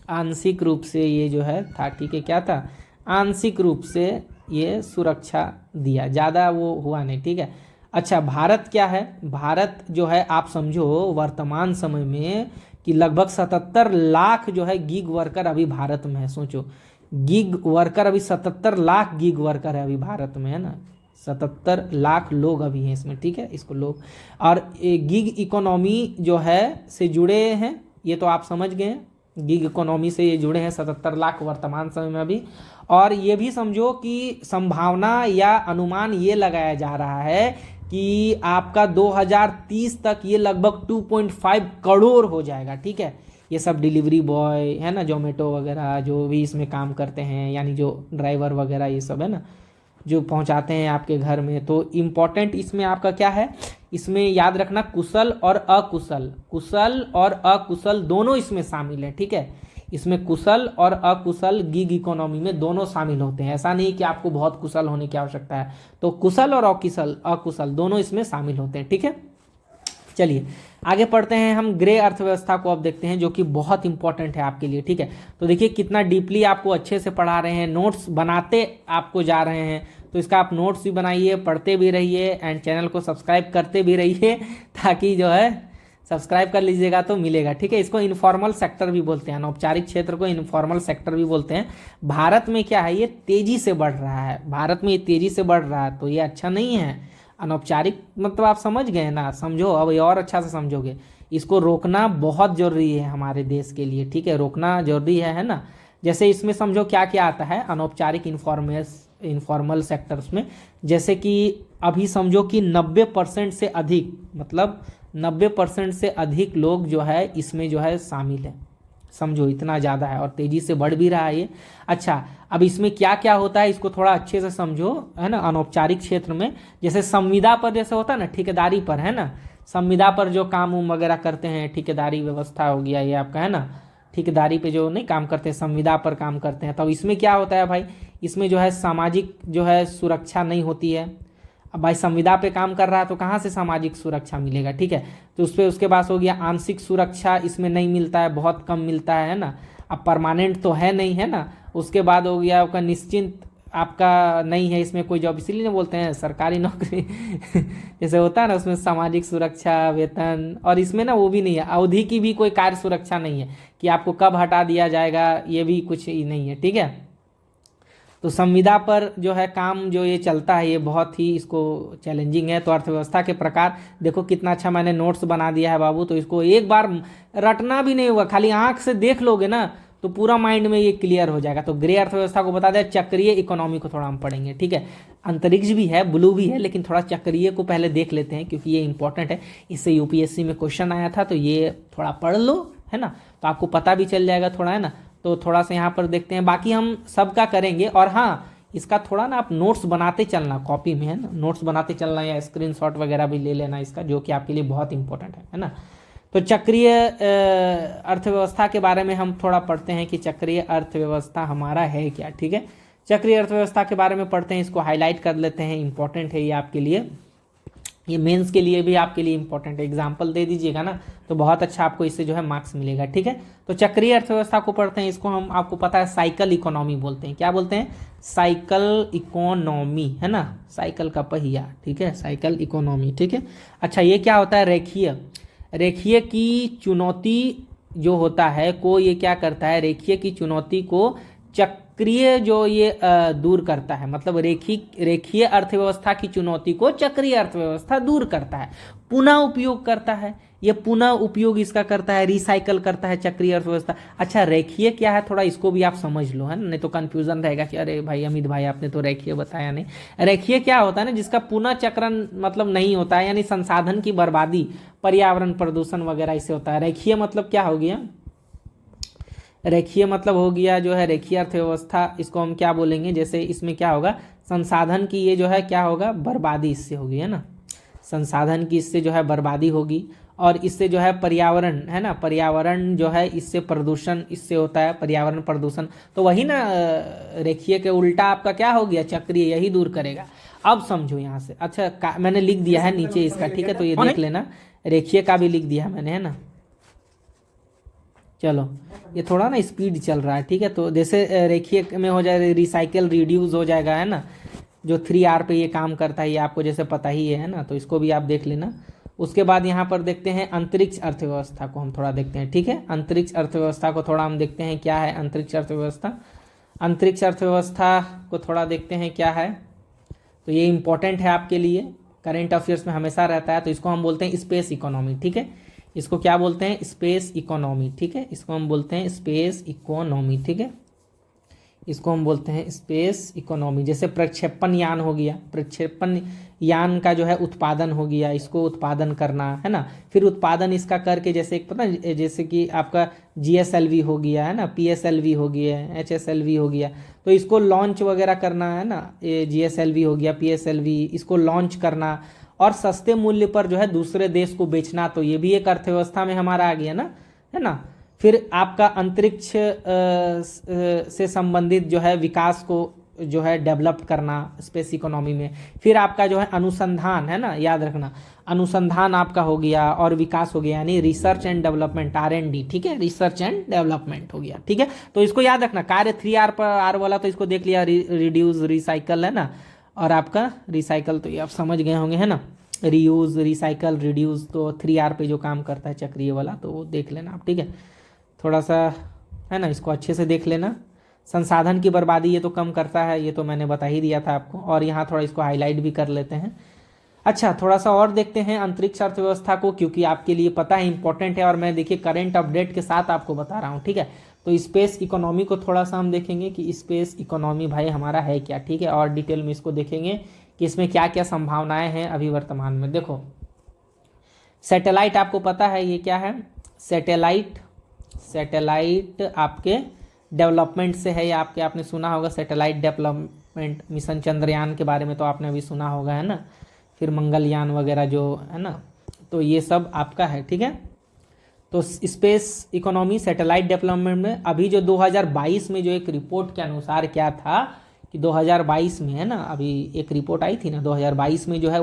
[SPEAKER 1] आंशिक रूप से ये जो है था, ठीक है। क्या था, आंशिक रूप से ये सुरक्षा दिया, ज़्यादा वो हुआ नहीं, ठीक है। अच्छा, भारत क्या है, भारत जो है आप समझो वर्तमान समय में कि लगभग 77 लाख जो है गिग वर्कर अभी भारत में है। सोचो, गिग वर्कर अभी 77 लाख गिग वर्कर है अभी भारत में, है ना, 77 लाख लोग अभी हैं इसमें, ठीक है। इसको लोग और गिग इकोनॉमी जो है से जुड़े हैं, ये तो आप समझ गए हैं, गिग इकोनॉमी से ये जुड़े हैं 77 लाख वर्तमान समय में अभी। और ये भी समझो कि संभावना या अनुमान ये लगाया जा रहा है कि आपका 2030 तक ये लगभग 2.5 करोड़ हो जाएगा, ठीक है। ये सब डिलीवरी बॉय है ना, जोमेटो वगैरह जो भी इसमें काम करते हैं, यानी जो ड्राइवर वगैरह ये सब है ना, जो पहुंचाते हैं आपके घर में। तो इम्पोर्टेंट इसमें आपका क्या है, इसमें याद रखना कुशल और अकुशल, कुशल और अकुशल दोनों इसमें शामिल है, ठीक है। इसमें कुशल और अकुशल गिग इकोनॉमी में दोनों शामिल होते हैं। ऐसा नहीं कि आपको बहुत कुशल होने की आवश्यकता है, तो कुशल और अकुशल दोनों इसमें शामिल होते हैं, ठीक है। चलिए आगे पढ़ते हैं हम। ग्रे अर्थव्यवस्था को अब देखते हैं, जो कि बहुत इंपॉर्टेंट है आपके लिए, ठीक है। तो देखिए कितना डीपली आपको अच्छे से पढ़ा रहे हैं, नोट्स बनाते आपको जा रहे हैं। तो इसका आप नोट्स भी बनाइए, पढ़ते भी रहिए एंड चैनल को सब्सक्राइब करते भी रहिए, ताकि जो है सब्सक्राइब कर लीजिएगा तो मिलेगा, ठीक है। इसको इनफॉर्मल सेक्टर भी बोलते हैं, अनौपचारिक क्षेत्र को इनफॉर्मल सेक्टर भी बोलते हैं। भारत में क्या है, ये तेजी से बढ़ रहा है, भारत में ये तेजी से बढ़ रहा है, तो ये अच्छा नहीं है। अनौपचारिक मतलब आप समझ गए ना, समझो अब ये और अच्छा से समझोगे। इसको रोकना बहुत जरूरी है हमारे देश के लिए, ठीक है, रोकना जरूरी है ना। जैसे इसमें समझो क्या क्या आता है अनौपचारिक इनफॉर्मल सेक्टर्स में। जैसे कि अभी समझो कि 90% से अधिक, मतलब 90% से अधिक लोग जो है इसमें जो है शामिल है। समझो इतना ज़्यादा है और तेज़ी से बढ़ भी रहा है ये। अच्छा, अब इसमें क्या क्या होता है इसको थोड़ा अच्छे से समझो, है ना। अनौपचारिक क्षेत्र में जैसे संविदा पर जैसे होता है ना, ठेकेदारी पर, है ना, संविदा पर जो काम उम वगैरह करते हैं, ठेकेदारी व्यवस्था हो गया ये आपका, है ना, ठेकेदारी पे जो नहीं काम करते, संविदा पर काम करते हैं। तो इसमें क्या होता है भाई, इसमें जो है सामाजिक जो है सुरक्षा नहीं होती है। अब भाई संविदा पे काम कर रहा है तो कहाँ से सामाजिक सुरक्षा मिलेगा, ठीक है। तो उस पर उसके पास हो गया आंशिक सुरक्षा, इसमें नहीं मिलता है, बहुत कम मिलता है ना। अब परमानेंट तो है नहीं, है ना। उसके बाद हो गया आपका निश्चिंत, आपका नहीं है इसमें कोई जॉब, इसीलिए नहीं बोलते हैं सरकारी नौकरी जैसे होता है ना, उसमें सामाजिक सुरक्षा, वेतन, और इसमें ना वो भी नहीं है, अवधि की भी कोई कार्य सुरक्षा नहीं है कि आपको कब हटा दिया जाएगा, ये भी कुछ ही नहीं है, ठीक है। तो संविदा पर जो है काम जो ये चलता है, ये बहुत ही इसको चैलेंजिंग है। तो अर्थव्यवस्था के प्रकार देखो कितना अच्छा मैंने नोट्स बना दिया है बाबू, तो इसको एक बार रटना भी नहीं होगा, खाली आंख से देख लोगे ना तो पूरा माइंड में ये क्लियर हो जाएगा। तो ग्रे अर्थव्यवस्था को बता दें, चक्रीय इकोनॉमी को थोड़ा हम पढ़ेंगे, ठीक है। अंतरिक्ष भी है, ब्लू भी है, लेकिन थोड़ा चक्रीय को पहले देख लेते हैं क्योंकि ये इंपॉर्टेंट है। इससे यूपीएससी में क्वेश्चन आया था, तो ये थोड़ा पढ़ लो, है ना, तो आपको पता भी चल जाएगा थोड़ा, है ना। तो थोड़ा सा यहाँ पर देखते हैं, बाकी हम सबका करेंगे। और हाँ, इसका थोड़ा ना आप नोट्स बनाते चलना कॉपी में, है ना, नोट्स बनाते चलना या स्क्रीनशॉट वगैरह भी ले लेना इसका, जो कि आपके लिए बहुत इंपॉर्टेंट है ना। तो चक्रीय अर्थव्यवस्था के बारे में हम थोड़ा पढ़ते हैं कि चक्रीय अर्थव्यवस्था हमारा है क्या, ठीक है। चक्रीय अर्थव्यवस्था के बारे में पढ़ते हैं, इसको हाईलाइट कर लेते हैं, इंपॉर्टेंट है ये आपके लिए, ये मेंस के लिए भी आपके लिए इंपॉर्टेंट है। एग्जाम्पल दे दीजिएगा ना तो बहुत अच्छा आपको इससे जो है मार्क्स मिलेगा, ठीक है। तो चक्रीय अर्थव्यवस्था को पढ़ते हैं, इसको हम, आपको पता है, साइकिल इकोनॉमी बोलते हैं। क्या बोलते हैं? साइकिल इकोनॉमी, है ना, साइकिल का पहिया, ठीक है, साइकिल इकोनॉमी, ठीक है। अच्छा, ये क्या होता है? रेखीय की चुनौती जो होता है को ये क्या करता है? रेखीय की चुनौती को चक्रीय जो ये दूर करता है, मतलब रेखीय अर्थव्यवस्था की चुनौती को चक्रीय अर्थव्यवस्था दूर करता है, पुनः उपयोग करता है। ये पुनः उपयोग इसका करता है, रिसाइकल करता है चक्रीय अर्थव्यवस्था। अच्छा, रेखीय क्या है, थोड़ा इसको भी आप समझ लो, है ना, नहीं तो कंफ्यूजन रहेगा कि अरे भाई अमित भाई आपने तो रेखीय बताया नहीं। रेखीय क्या होता है ना, जिसका पुनः चक्रण मतलब नहीं होता है, यानी संसाधन की बर्बादी, पर्यावरण प्रदूषण वगैरह इससे होता है। रेखीय मतलब क्या हो गया? रेखीय मतलब हो गया जो है रेखीय अर्थव्यवस्था, इसको हम क्या बोलेंगे, जैसे इसमें क्या होगा, संसाधन की ये जो है क्या होगा, बर्बादी इससे होगी, है ना, संसाधन की इससे जो है बर्बादी होगी। और इससे जो है पर्यावरण, है ना, पर्यावरण जो है इससे प्रदूषण इससे होता है, पर्यावरण प्रदूषण। तो वही ना, रेखीय के उल्टा आपका क्या हो गया, चक्रीय, यही दूर करेगा। अब समझो यहाँ से। अच्छा, मैंने लिख दिया है नीचे इसका, ठीक है, तो ये देख लेना, रेखीय का भी लिख दिया है मैंने, है ना। चलो, ये थोड़ा ना स्पीड चल रहा है, ठीक है। तो जैसे रेखीय में हो जाए रिसाइकल रिड्यूस हो जाएगा, है ना, जो 3R पे ये काम करता है, ये आपको जैसे पता ही है ना, तो इसको भी आप देख लेना। उसके बाद यहाँ पर देखते हैं अंतरिक्ष अर्थव्यवस्था को हम थोड़ा देखते हैं, ठीक है। अंतरिक्ष अर्थव्यवस्था को थोड़ा हम देखते हैं क्या है अंतरिक्ष अर्थव्यवस्था। अंतरिक्ष अर्थव्यवस्था को थोड़ा देखते हैं क्या है। तो ये इंपॉर्टेंट है आपके लिए, करेंट अफेयर्स में हमेशा रहता है। तो इसको हम बोलते हैं स्पेस इकोनॉमी, ठीक है। इसको क्या बोलते हैं? स्पेस इकोनॉमी, ठीक है। इसको हम बोलते हैं स्पेस इकोनॉमी, ठीक है। इसको हम बोलते हैं स्पेस इकोनॉमी। जैसे प्रक्षेपण यान हो गया, प्रक्षेपण यान का जो है उत्पादन हो गया, इसको उत्पादन करना, है ना। फिर उत्पादन इसका करके, जैसे एक पता, जैसे कि आपका GSLV हो गया, है ना, PSLV हो गया, HSLV हो गया, तो इसको लॉन्च वगैरह करना, है ना, ये GSLV हो गया, PSLV, इसको लॉन्च करना और सस्ते मूल्य पर जो है दूसरे देश को बेचना, तो ये भी एक अर्थव्यवस्था में हमारा आ गया ना, है ना। फिर आपका अंतरिक्ष से संबंधित जो है विकास को जो है डेवलप करना स्पेस इकोनॉमी में। फिर आपका जो है अनुसंधान, है ना, याद रखना, अनुसंधान आपका हो गया और विकास हो गया, यानी रिसर्च एंड डेवलपमेंट, R&D, ठीक है, रिसर्च एंड डेवलपमेंट हो गया, ठीक है। तो इसको याद रखना, कार्य 3R पर R वाला, तो इसको देख लिया, रिड्यूस, रिसाइकल, है ना, और आपका रिसाइकल तो ये आप समझ गए होंगे, है ना, रीयूज, रिसाइकल, रिड्यूस, तो 3R पे जो काम करता है चक्रीय वाला, तो वो देख लेना आप, ठीक है। थोड़ा सा, है ना, इसको अच्छे से देख लेना। संसाधन की बर्बादी ये तो कम करता है, ये तो मैंने बता ही दिया था आपको, और यहाँ थोड़ा इसको हाईलाइट भी कर लेते हैं। अच्छा, थोड़ा सा और देखते हैं अंतरिक्ष अर्थव्यवस्था को, क्योंकि आपके लिए पता है इंपॉर्टेंट है, और मैं देखिए करंट अपडेट के साथ आपको बता रहा हूँ, ठीक है। तो स्पेस इकोनॉमी को थोड़ा सा हम देखेंगे कि स्पेस इकोनॉमी भाई हमारा है क्या, ठीक है, और डिटेल में इसको देखेंगे कि इसमें क्या क्या संभावनाएं हैं अभी वर्तमान में। देखो, सैटेलाइट आपको पता है ये क्या है, सैटेलाइट आपके डेवलपमेंट से है, या आपने सुना होगा सैटेलाइट डेवलपमेंट मिशन, चंद्रयान के बारे में तो आपने अभी सुना होगा, है ना। फिर मंगलयान वगैरह जो है ना, तो ये सब आपका है, ठीक है। तो स्पेस इकोनॉमी, सैटेलाइट डेवलपमेंट में अभी जो 2022 में जो एक रिपोर्ट के अनुसार क्या था कि 2022 में, है ना, अभी एक रिपोर्ट आई थी ना 2022 में, जो है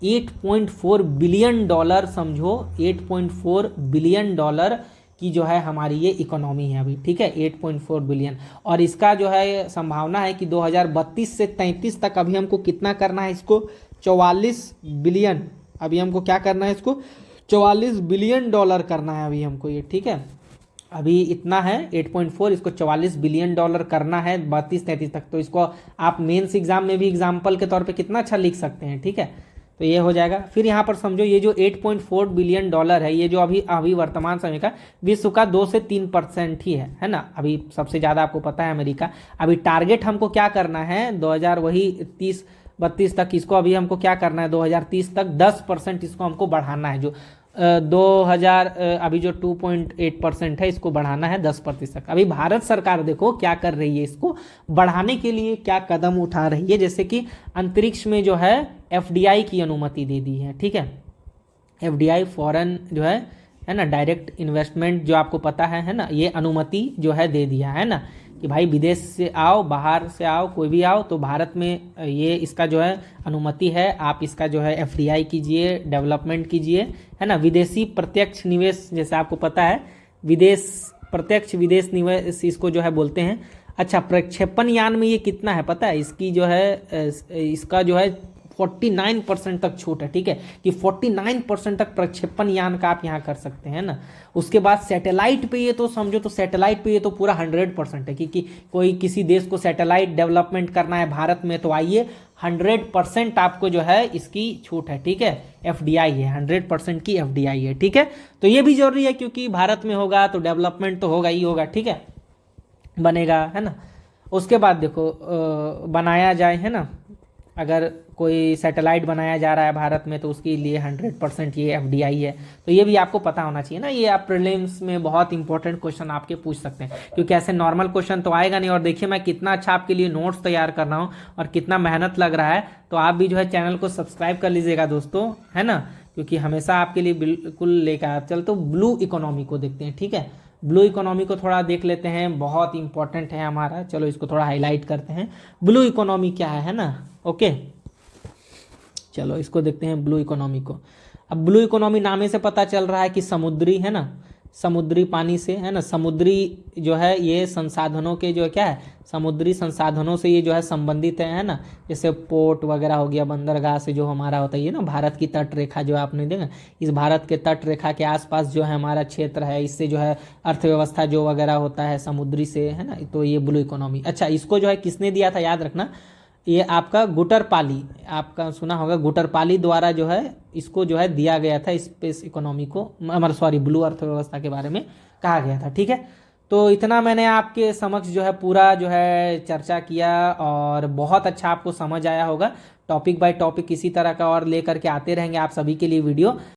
[SPEAKER 1] 8.4 बिलियन डॉलर, समझो 8.4 बिलियन डॉलर की जो है हमारी ये इकोनॉमी है अभी, ठीक है, 8.4 बिलियन। और इसका जो है संभावना है कि 2032 से 33 तक अभी हमको कितना करना है, इसको 44 बिलियन, अभी हमको क्या करना है, इसको 44 बिलियन डॉलर करना है अभी हमको ये, ठीक है। अभी इतना है 8.4, इसको 44 बिलियन डॉलर करना है 32-33 तक। तो इसको आप मेंस एग्जाम में भी एग्जाम्पल के तौर पे कितना अच्छा लिख सकते हैं, ठीक है। तो ये हो जाएगा। फिर यहाँ पर समझो ये जो $8.4 बिलियन है, ये जो अभी वर्तमान समय का विश्व का 2 से 3% ही है ना। अभी सबसे ज़्यादा आपको पता है अमेरिका। अभी टारगेट हमको क्या करना है 2030-32 तक, इसको अभी हमको क्या करना है 2030 तक 10% इसको हमको बढ़ाना है। जो 2000 अभी जो 2.8% है इसको बढ़ाना है 10% तक। अभी भारत सरकार देखो क्या कर रही है, इसको बढ़ाने के लिए क्या कदम उठा रही है। जैसे कि अंतरिक्ष में जो है एफडीआई की अनुमति दे दी है, ठीक है। एफडीआई फॉरेन जो है ना, डायरेक्ट इन्वेस्टमेंट जो आपको पता है ना, ये अनुमति जो है दे दिया है ना, कि भाई विदेश से आओ, बाहर से आओ, कोई भी आओ तो भारत में ये इसका जो है अनुमति है। आप इसका जो है एफडीआई कीजिए, डेवलपमेंट कीजिए, है ना। विदेशी प्रत्यक्ष निवेश, जैसे आपको पता है प्रत्यक्ष विदेश निवेश इसको जो है बोलते हैं। अच्छा, प्रक्षेपण यान में ये कितना है पता है, इसकी जो है इसका जो है 49% तक छूट है, ठीक है, कि 49% तक प्रक्षेपण यान का आप यहाँ कर सकते हैं ना। उसके बाद सैटेलाइट पे ये तो समझो, तो सैटेलाइट पे ये तो पूरा 100% है, क्योंकि कोई किसी देश को सैटेलाइट डेवलपमेंट करना है भारत में तो आइए 100% आपको जो है इसकी छूट है, ठीक है। एफडीआई है, 100% की एफडीआई है, ठीक है। तो ये भी जरूरी है क्योंकि भारत में होगा तो डेवलपमेंट तो होगा ही होगा, ठीक है, बनेगा, है ना। उसके बाद देखो बनाया जाए, है ना, अगर कोई सैटेलाइट बनाया जा रहा है भारत में तो उसके लिए 100% ये एफडीआई है। तो ये भी आपको पता होना चाहिए ना। ये आप प्रीलिम्स में बहुत इंपॉर्टेंट क्वेश्चन आपके पूछ सकते हैं, क्योंकि ऐसे नॉर्मल क्वेश्चन तो आएगा नहीं। और देखिए मैं कितना अच्छा आपके लिए नोट्स तैयार कर रहा हूँ और कितना मेहनत लग रहा है। तो आप भी जो है चैनल को सब्सक्राइब कर लीजिएगा दोस्तों, है ना, क्योंकि हमेशा आपके लिए बिल्कुल लेकर चल। तो ब्लू इकोनॉमी को देखते हैं, ठीक है। ब्लू इकोनॉमी को थोड़ा देख लेते हैं, बहुत इंपॉर्टेंट है हमारा। चलो इसको थोड़ा हाईलाइट करते हैं। ब्लू इकोनॉमी क्या है ना, ओके। चलो इसको देखते हैं ब्लू इकोनॉमी को। अब ब्लू इकोनॉमी नामे से पता चल रहा है कि समुद्री, है ना, समुद्री पानी से, है ना, समुद्री जो है ये संसाधनों के जो क्या है, समुद्री संसाधनों से ये जो है संबंधित है ना। जैसे पोर्ट वगैरह हो गया, बंदरगाह से जो हमारा होता है ये ना, भारत की तट रेखा जो आपने देखा, इस भारत के तट रेखा के आसपास जो है हमारा क्षेत्र है, इससे जो है अर्थव्यवस्था जो वगैरह होता है समुद्री से, है ना। तो ये ब्लू इकोनॉमी। अच्छा, इसको जो है किसने दिया था याद रखना, ये आपका गुटरपाली, आपका सुना होगा, गुटरपाली द्वारा जो है इसको जो है दिया गया था, स्पेस इकोनॉमी को, सॉरी ब्लू अर्थव्यवस्था के बारे में कहा गया था, ठीक है। तो इतना मैंने आपके समक्ष जो है पूरा जो है चर्चा किया और बहुत अच्छा आपको समझ आया होगा। टॉपिक बाय टॉपिक इसी तरह का और लेकर के आते रहेंगे आप सभी के लिए वीडियो।